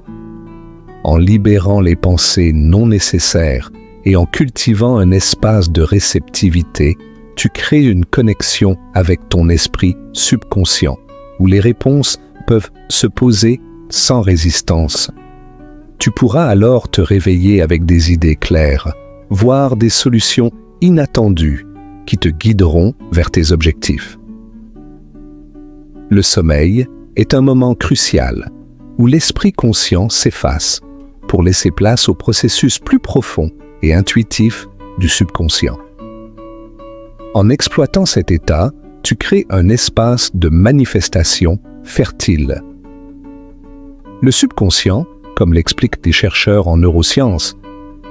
En libérant les pensées non nécessaires et en cultivant un espace de réceptivité, tu crées une connexion avec ton esprit subconscient, où les réponses peuvent se poser sans résistance. Tu pourras alors te réveiller avec des idées claires, voir des solutions inattendues qui te guideront vers tes objectifs. Le sommeil est un moment crucial où l'esprit conscient s'efface pour laisser place au processus plus profond et intuitif du subconscient. En exploitant cet état, tu crées un espace de manifestation fertile. Le subconscient, comme l'expliquent des chercheurs en neurosciences,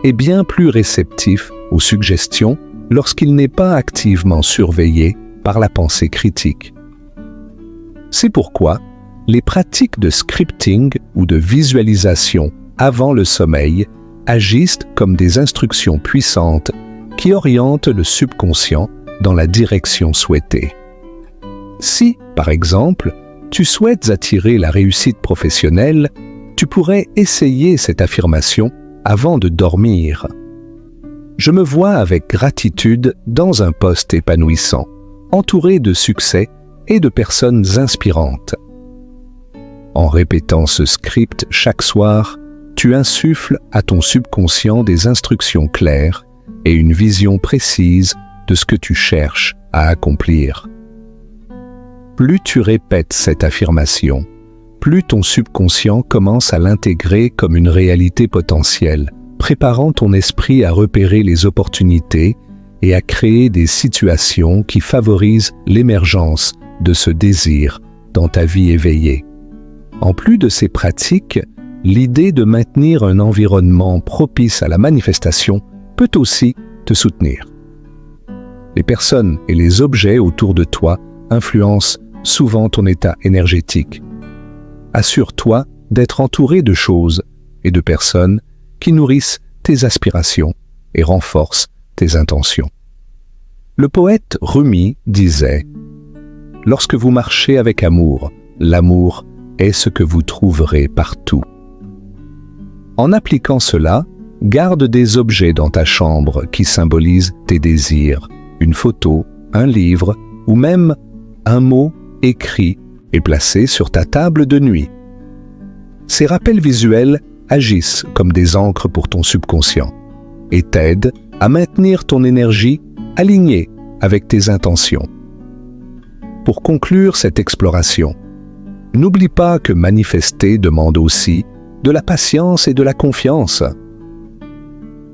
est bien plus réceptif aux suggestions lorsqu'il n'est pas activement surveillé par la pensée critique. C'est pourquoi les pratiques de scripting ou de visualisation avant le sommeil agissent comme des instructions puissantes qui orientent le subconscient dans la direction souhaitée. Si, par exemple, tu souhaites attirer la réussite professionnelle, tu pourrais essayer cette affirmation avant de dormir. Je me vois avec gratitude dans un poste épanouissant, entouré de succès et de personnes inspirantes. En répétant ce script chaque soir, tu insuffles à ton subconscient des instructions claires et une vision précise de ce que tu cherches à accomplir. Plus tu répètes cette affirmation, plus ton subconscient commence à l'intégrer comme une réalité potentielle, préparant ton esprit à repérer les opportunités et à créer des situations qui favorisent l'émergence de ce désir dans ta vie éveillée. En plus de ces pratiques, l'idée de maintenir un environnement propice à la manifestation peut aussi te soutenir. Les personnes et les objets autour de toi influencent souvent ton état énergétique. Assure-toi d'être entouré de choses et de personnes qui nourrissent tes aspirations et renforcent tes intentions. Le poète Rumi disait « Lorsque vous marchez avec amour, l'amour est ce que vous trouverez partout. » En appliquant cela, garde des objets dans ta chambre qui symbolisent tes désirs, une photo, un livre ou même un mot écrit et placé sur ta table de nuit. Ces rappels visuels agissent comme des ancres pour ton subconscient et t'aident à maintenir ton énergie alignée avec tes intentions. Pour conclure cette exploration, n'oublie pas que manifester demande aussi de la patience et de la confiance.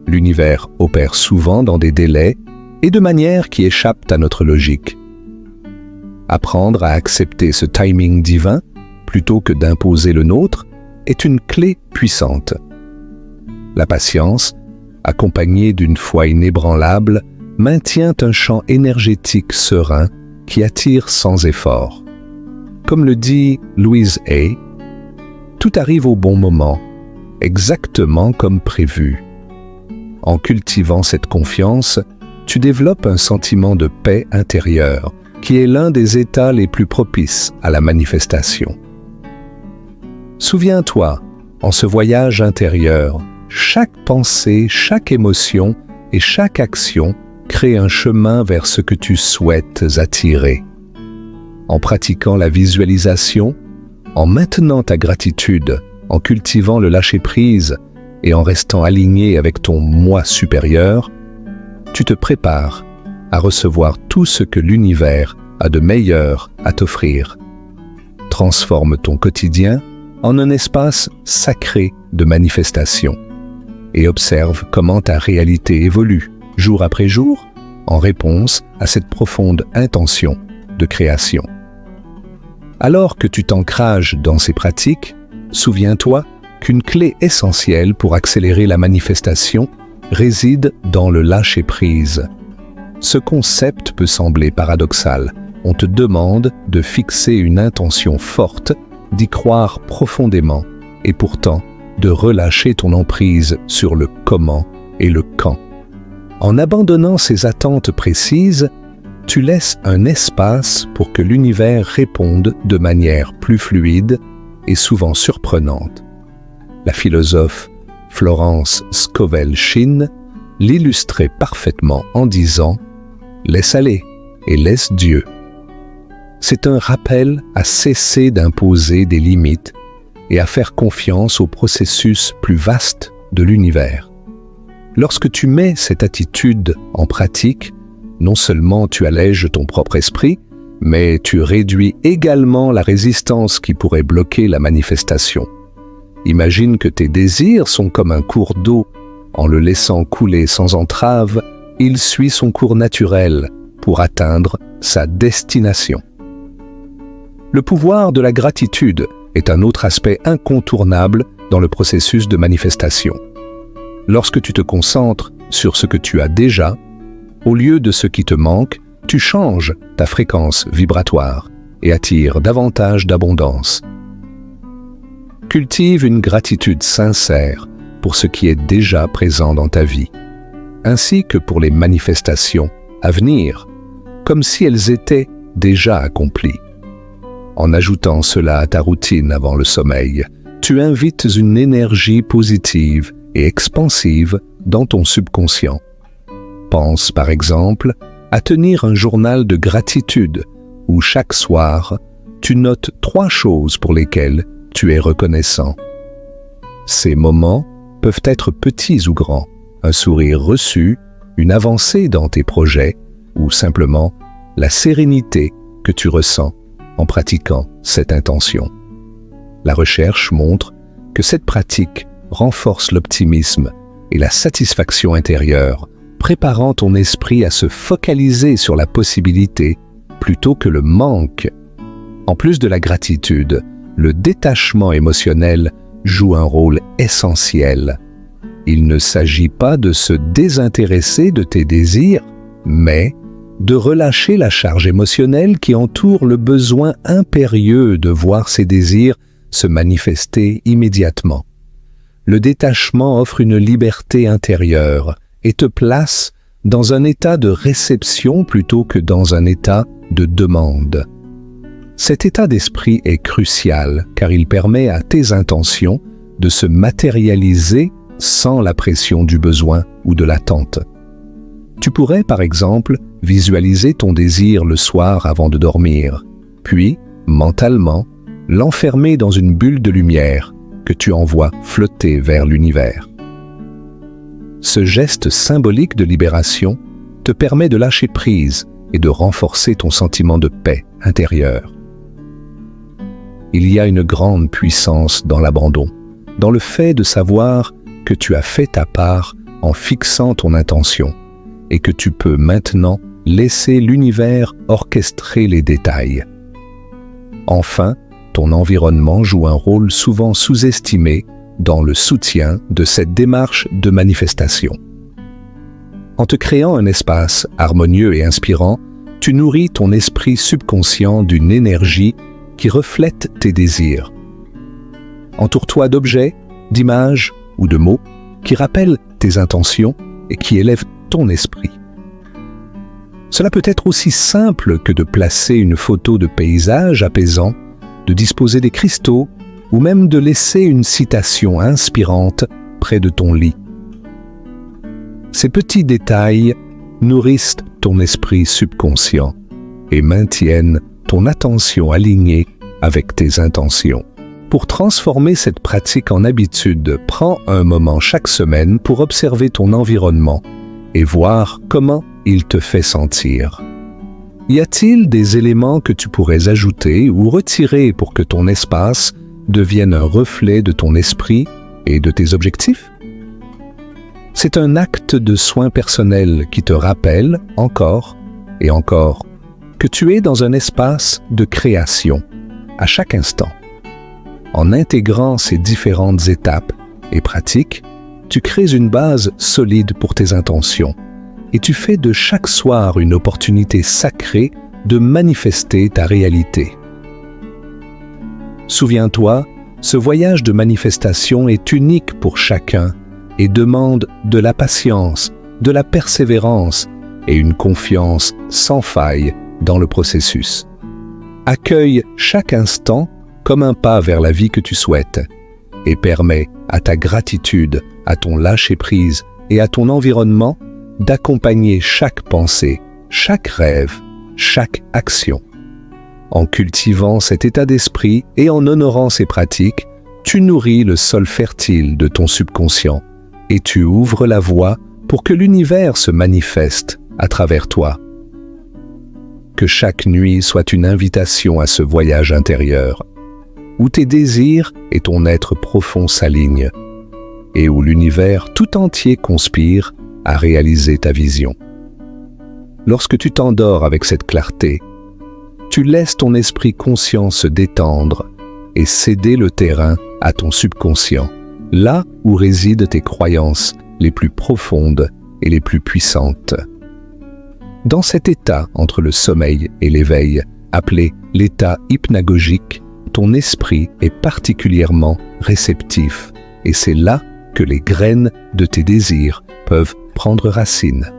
L'univers opère souvent dans des délais et de manières qui échappent à notre logique. Apprendre à accepter ce timing divin, plutôt que d'imposer le nôtre, est une clé puissante. La patience, accompagnée d'une foi inébranlable, maintient un champ énergétique serein qui attire sans effort. Comme le dit Louise Hay, tout arrive au bon moment, exactement comme prévu. En cultivant cette confiance, tu développes un sentiment de paix intérieure, qui est l'un des états les plus propices à la manifestation. Souviens-toi, en ce voyage intérieur, chaque pensée, chaque émotion et chaque action crée un chemin vers ce que tu souhaites attirer. En pratiquant la visualisation, en maintenant ta gratitude, en cultivant le lâcher-prise et en restant aligné avec ton moi supérieur, tu te prépares à recevoir tout ce que l'univers a de meilleur à t'offrir. Transforme ton quotidien en un espace sacré de manifestation et observe comment ta réalité évolue, jour après jour, en réponse à cette profonde intention de création. Alors que tu t'ancrages dans ces pratiques, souviens-toi qu'une clé essentielle pour accélérer la manifestation réside dans le lâcher-prise. Ce concept peut sembler paradoxal. On te demande de fixer une intention forte, d'y croire profondément et pourtant de relâcher ton emprise sur le comment et le quand. En abandonnant ces attentes précises, tu laisses un espace pour que l'univers réponde de manière plus fluide et souvent surprenante. La philosophe Florence Scovel Shinn l'illustrait parfaitement en disant « Laisse aller et laisse Dieu ». C'est un rappel à cesser d'imposer des limites et à faire confiance au processus plus vaste de l'univers. Lorsque tu mets cette attitude en pratique, non seulement tu allèges ton propre esprit, mais tu réduis également la résistance qui pourrait bloquer la manifestation. Imagine que tes désirs sont comme un cours d'eau. En le laissant couler sans entrave, il suit son cours naturel pour atteindre sa destination. Le pouvoir de la gratitude est un autre aspect incontournable dans le processus de manifestation. Lorsque tu te concentres sur ce que tu as déjà, au lieu de ce qui te manque, tu changes ta fréquence vibratoire et attires davantage d'abondance. Cultive une gratitude sincère pour ce qui est déjà présent dans ta vie, ainsi que pour les manifestations à venir, comme si elles étaient déjà accomplies. En ajoutant cela à ta routine avant le sommeil, tu invites une énergie positive et expansive dans ton subconscient. Pense par exemple à tenir un journal de gratitude où chaque soir, tu notes 3 choses pour lesquelles tu es reconnaissant. Ces moments peuvent être petits ou grands, un sourire reçu, une avancée dans tes projets ou simplement la sérénité que tu ressens en pratiquant cette intention. La recherche montre que cette pratique renforce l'optimisme et la satisfaction intérieure, préparant ton esprit à se focaliser sur la possibilité plutôt que le manque. En plus de la gratitude, le détachement émotionnel joue un rôle essentiel. Il ne s'agit pas de se désintéresser de tes désirs, mais de relâcher la charge émotionnelle qui entoure le besoin impérieux de voir ses désirs se manifester immédiatement. Le détachement offre une liberté intérieure et te place dans un état de réception plutôt que dans un état de demande. Cet état d'esprit est crucial car il permet à tes intentions de se matérialiser sans la pression du besoin ou de l'attente. Tu pourrais, par exemple, visualiser ton désir le soir avant de dormir, puis, mentalement, l'enfermer dans une bulle de lumière que tu envoies flotter vers l'univers. Ce geste symbolique de libération te permet de lâcher prise et de renforcer ton sentiment de paix intérieure. Il y a une grande puissance dans l'abandon, dans le fait de savoir que tu as fait ta part en fixant ton intention et que tu peux maintenant laisser l'univers orchestrer les détails. Enfin, ton environnement joue un rôle souvent sous-estimé dans le soutien de cette démarche de manifestation. En te créant un espace harmonieux et inspirant, tu nourris ton esprit subconscient d'une énergie qui reflète tes désirs. Entoure-toi d'objets, d'images ou de mots qui rappellent tes intentions et qui élèvent ton esprit. Cela peut être aussi simple que de placer une photo de paysage apaisant, de disposer des cristaux ou même de laisser une citation inspirante près de ton lit. Ces petits détails nourrissent ton esprit subconscient et maintiennent ton attention alignée avec tes intentions. Pour transformer cette pratique en habitude, prends un moment chaque semaine pour observer ton environnement et voir comment il te fait sentir. Y a-t-il des éléments que tu pourrais ajouter ou retirer pour que ton espace devienne un reflet de ton esprit et de tes objectifs? C'est un acte de soin personnel qui te rappelle encore et encore que tu es dans un espace de création à chaque instant. En intégrant ces différentes étapes et pratiques, tu crées une base solide pour tes intentions et tu fais de chaque soir une opportunité sacrée de manifester ta réalité. Souviens-toi, ce voyage de manifestation est unique pour chacun et demande de la patience, de la persévérance et une confiance sans faille dans le processus. Accueille chaque instant comme un pas vers la vie que tu souhaites et permets à ta gratitude, à ton lâcher-prise et à ton environnement d'accompagner chaque pensée, chaque rêve, chaque action. En cultivant cet état d'esprit et en honorant ces pratiques, tu nourris le sol fertile de ton subconscient et tu ouvres la voie pour que l'univers se manifeste à travers toi. Que chaque nuit soit une invitation à ce voyage intérieur, où tes désirs et ton être profond s'alignent, et où l'univers tout entier conspire à réaliser ta vision. Lorsque tu t'endors avec cette clarté, tu laisses ton esprit conscient se détendre et céder le terrain à ton subconscient, là où résident tes croyances les plus profondes et les plus puissantes. Dans cet état entre le sommeil et l'éveil, appelé l'état hypnagogique, ton esprit est particulièrement réceptif et c'est là que les graines de tes désirs peuvent prendre racine.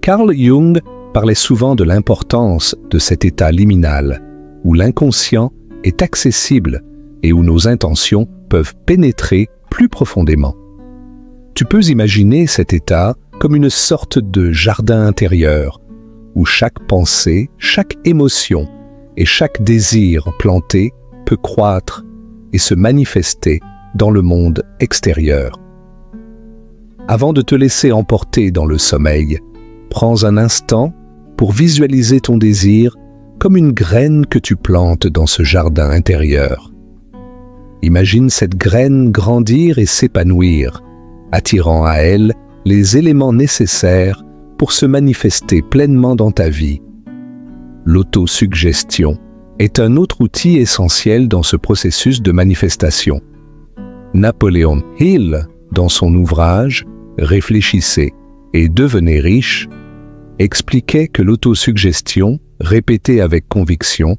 Carl Jung parlait souvent de l'importance de cet état liminal, où l'inconscient est accessible et où nos intentions peuvent pénétrer plus profondément. Tu peux imaginer cet état comme une sorte de jardin intérieur, où chaque pensée, chaque émotion et chaque désir planté peut croître et se manifester dans le monde extérieur. Avant de te laisser emporter dans le sommeil, prends un instant pour visualiser ton désir comme une graine que tu plantes dans ce jardin intérieur. Imagine cette graine grandir et s'épanouir, attirant à elle les éléments nécessaires pour se manifester pleinement dans ta vie. L'autosuggestion est un autre outil essentiel dans ce processus de manifestation. Napoléon Hill, dans son ouvrage « Réfléchissez et devenez riche », expliquait que l'autosuggestion, répétée avec conviction,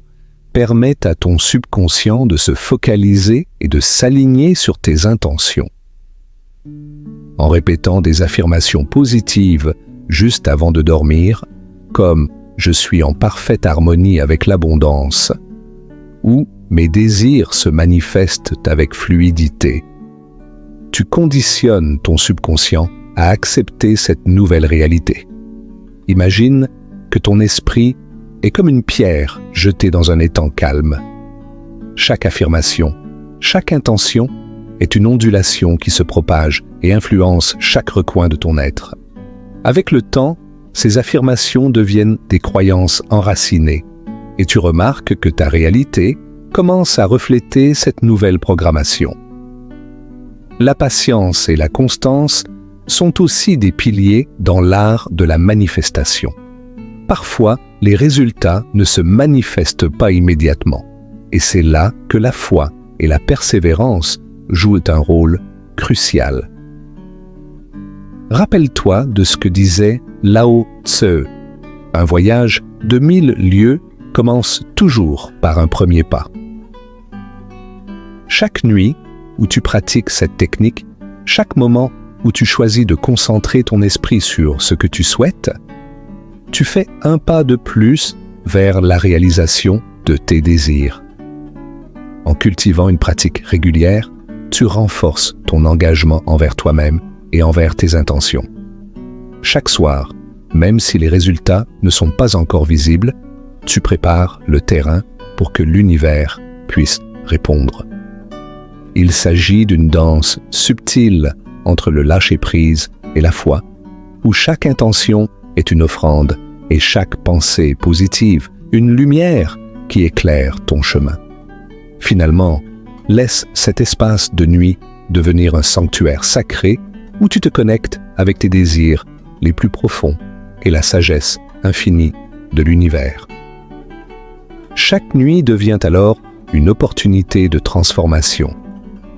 permet à ton subconscient de se focaliser et de s'aligner sur tes intentions. En répétant des affirmations positives juste avant de dormir, comme « Je suis en parfaite harmonie avec l'abondance » ou « Mes désirs se manifestent avec fluidité », tu conditionnes ton subconscient à accepter cette nouvelle réalité. Imagine que ton esprit est comme une pierre jetée dans un étang calme. Chaque affirmation, chaque intention est une ondulation qui se propage et influence chaque recoin de ton être. Avec le temps, ces affirmations deviennent des croyances enracinées et tu remarques que ta réalité commence à refléter cette nouvelle programmation. La patience et la constance sont aussi des piliers dans l'art de la manifestation. Parfois, les résultats ne se manifestent pas immédiatement, et c'est là que la foi et la persévérance jouent un rôle crucial. Rappelle-toi de ce que disait Lao Tse. Un voyage de 1000 lieues commence toujours par un premier pas. Chaque nuit où tu pratiques cette technique, chaque moment où tu choisis de concentrer ton esprit sur ce que tu souhaites, tu fais un pas de plus vers la réalisation de tes désirs. En cultivant une pratique régulière, tu renforces ton engagement envers toi-même et envers tes intentions. Chaque soir, même si les résultats ne sont pas encore visibles, tu prépares le terrain pour que l'univers puisse répondre. Il s'agit d'une danse subtile entre le lâcher-prise et la foi, où chaque intention est une offrande et chaque pensée positive, une lumière qui éclaire ton chemin. Finalement, laisse cet espace de nuit devenir un sanctuaire sacré où tu te connectes avec tes désirs les plus profonds et la sagesse infinie de l'univers. Chaque nuit devient alors une opportunité de transformation,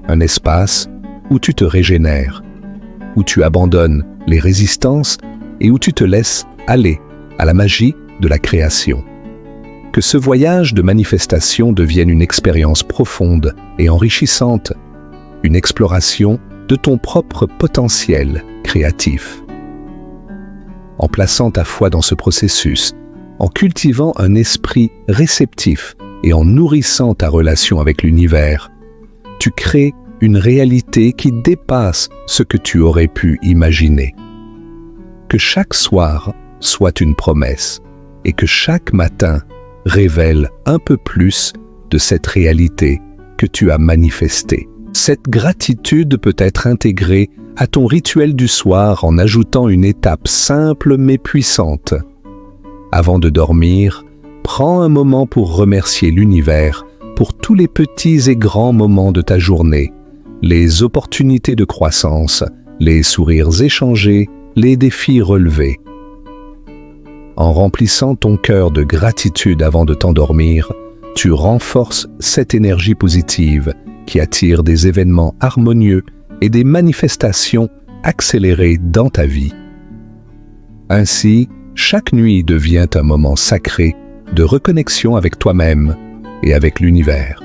un espace où tu te régénères, où tu abandonnes les résistances et où tu te laisses aller à la magie de la création. Que ce voyage de manifestation devienne une expérience profonde et enrichissante, une exploration de ton propre potentiel créatif. En plaçant ta foi dans ce processus, en cultivant un esprit réceptif et en nourrissant ta relation avec l'univers, tu crées une réalité qui dépasse ce que tu aurais pu imaginer. Que chaque soir soit une promesse et que chaque matin révèle un peu plus de cette réalité que tu as manifestée. Cette gratitude peut être intégrée à ton rituel du soir en ajoutant une étape simple mais puissante. Avant de dormir, prends un moment pour remercier l'univers pour tous les petits et grands moments de ta journée, les opportunités de croissance, les sourires échangés, les défis relevés. En remplissant ton cœur de gratitude avant de t'endormir, tu renforces cette énergie positive qui attire des événements harmonieux et des manifestations accélérées dans ta vie. Ainsi, chaque nuit devient un moment sacré de reconnexion avec toi-même et avec l'univers.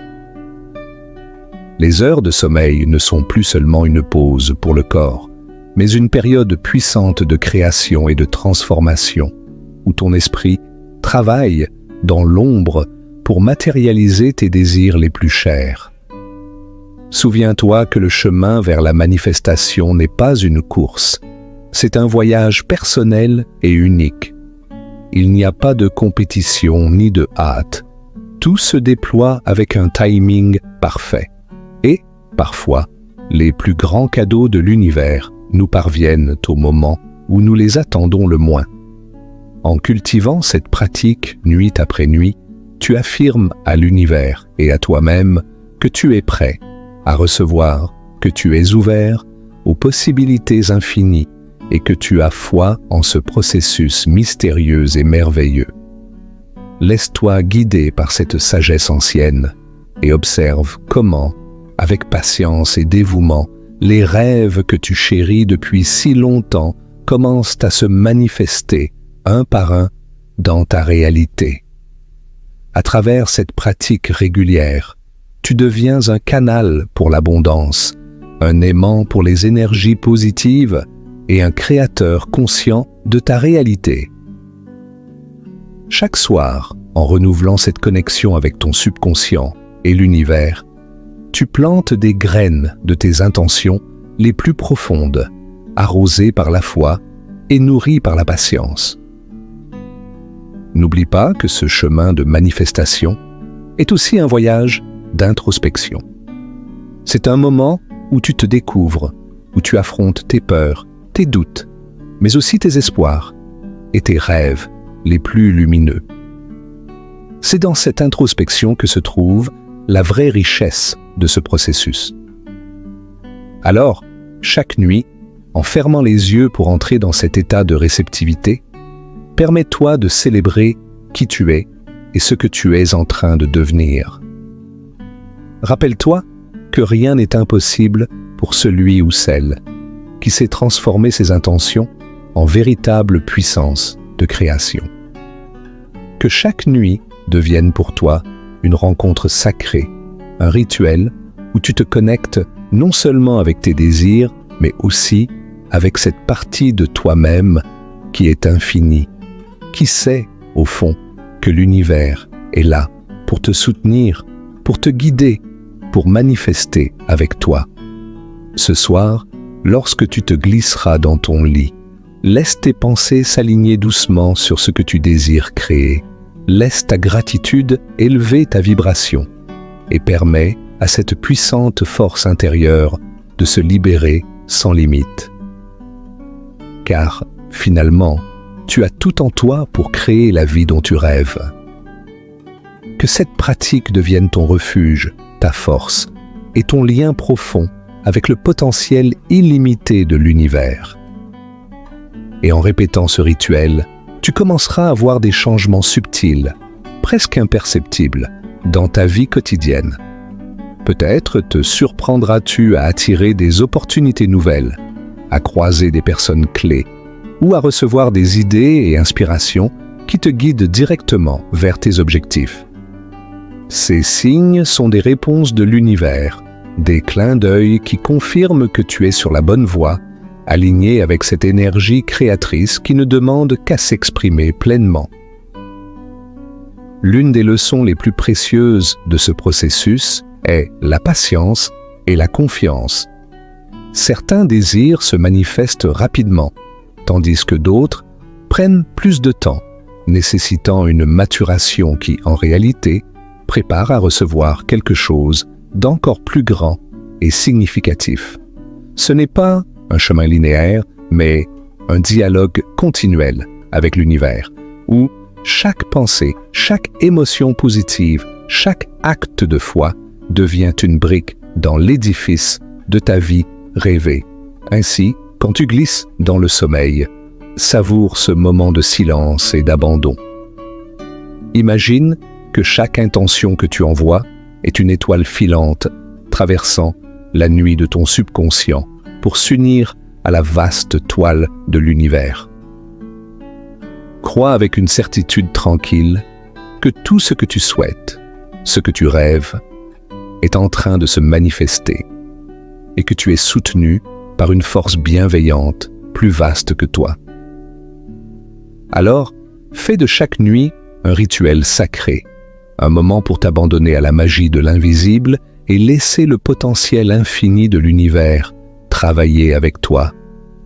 Les heures de sommeil ne sont plus seulement une pause pour le corps, mais une période puissante de création et de transformation, où ton esprit travaille dans l'ombre pour matérialiser tes désirs les plus chers. Souviens-toi que le chemin vers la manifestation n'est pas une course, c'est un voyage personnel et unique. Il n'y a pas de compétition ni de hâte. Tout se déploie avec un timing parfait. Et, parfois, les plus grands cadeaux de l'univers nous parviennent au moment où nous les attendons le moins. En cultivant cette pratique nuit après nuit, tu affirmes à l'univers et à toi-même que tu es prêt à recevoir, que tu es ouvert aux possibilités infinies et que tu as foi en ce processus mystérieux et merveilleux. Laisse-toi guider par cette sagesse ancienne et observe comment, avec patience et dévouement, les rêves que tu chéris depuis si longtemps commencent à se manifester un par un dans ta réalité. À travers cette pratique régulière, tu deviens un canal pour l'abondance, un aimant pour les énergies positives et un créateur conscient de ta réalité. Chaque soir, en renouvelant cette connexion avec ton subconscient et l'univers, tu plantes des graines de tes intentions les plus profondes, arrosé par la foi et nourri par la patience. N'oublie pas que ce chemin de manifestation est aussi un voyage d'introspection. C'est un moment où tu te découvres, où tu affrontes tes peurs, tes doutes, mais aussi tes espoirs et tes rêves les plus lumineux. C'est dans cette introspection que se trouve la vraie richesse de ce processus. Alors, chaque nuit, en fermant les yeux pour entrer dans cet état de réceptivité, permets-toi de célébrer qui tu es et ce que tu es en train de devenir. Rappelle-toi que rien n'est impossible pour celui ou celle qui sait transformer ses intentions en véritable puissance de création. Que chaque nuit devienne pour toi une rencontre sacrée, un rituel où tu te connectes non seulement avec tes désirs, mais aussi avec cette partie de toi-même qui est infinie, qui sait, au fond, que l'univers est là pour te soutenir, pour te guider, pour manifester avec toi. Ce soir, lorsque tu te glisseras dans ton lit, laisse tes pensées s'aligner doucement sur ce que tu désires créer. Laisse ta gratitude élever ta vibration et permets à cette puissante force intérieure de se libérer sans limite. Car, finalement, tu as tout en toi pour créer la vie dont tu rêves. Que cette pratique devienne ton refuge, ta force et ton lien profond avec le potentiel illimité de l'univers. Et en répétant ce rituel, tu commenceras à voir des changements subtils, presque imperceptibles, dans ta vie quotidienne. Peut-être te surprendras-tu à attirer des opportunités nouvelles, à croiser des personnes clés, ou à recevoir des idées et inspirations qui te guident directement vers tes objectifs. Ces signes sont des réponses de l'univers, des clins d'œil qui confirment que tu es sur la bonne voie, aligné avec cette énergie créatrice qui ne demande qu'à s'exprimer pleinement. L'une des leçons les plus précieuses de ce processus est la patience et la confiance. Certains désirs se manifestent rapidement, tandis que d'autres prennent plus de temps, nécessitant une maturation qui, en réalité, prépare à recevoir quelque chose d'encore plus grand et significatif. Ce n'est pas un chemin linéaire, mais un dialogue continuel avec l'univers, où chaque pensée, chaque émotion positive, chaque acte de foi devient une brique dans l'édifice de ta vie rêvée. Ainsi, quand tu glisses dans le sommeil, savoure ce moment de silence et d'abandon. Imagine que chaque intention que tu envoies est une étoile filante traversant la nuit de ton subconscient pour s'unir à la vaste toile de l'univers. Crois avec une certitude tranquille que tout ce que tu souhaites, ce que tu rêves, est en train de se manifester et que tu es soutenu par une force bienveillante plus vaste que toi. Alors, fais de chaque nuit un rituel sacré, un moment pour t'abandonner à la magie de l'invisible et laisser le potentiel infini de l'univers travailler avec toi,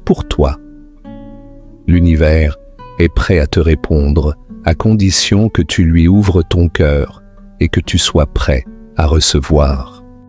pour toi. L'univers est prêt à te répondre à condition que tu lui ouvres ton cœur et que tu sois prêt à recevoir.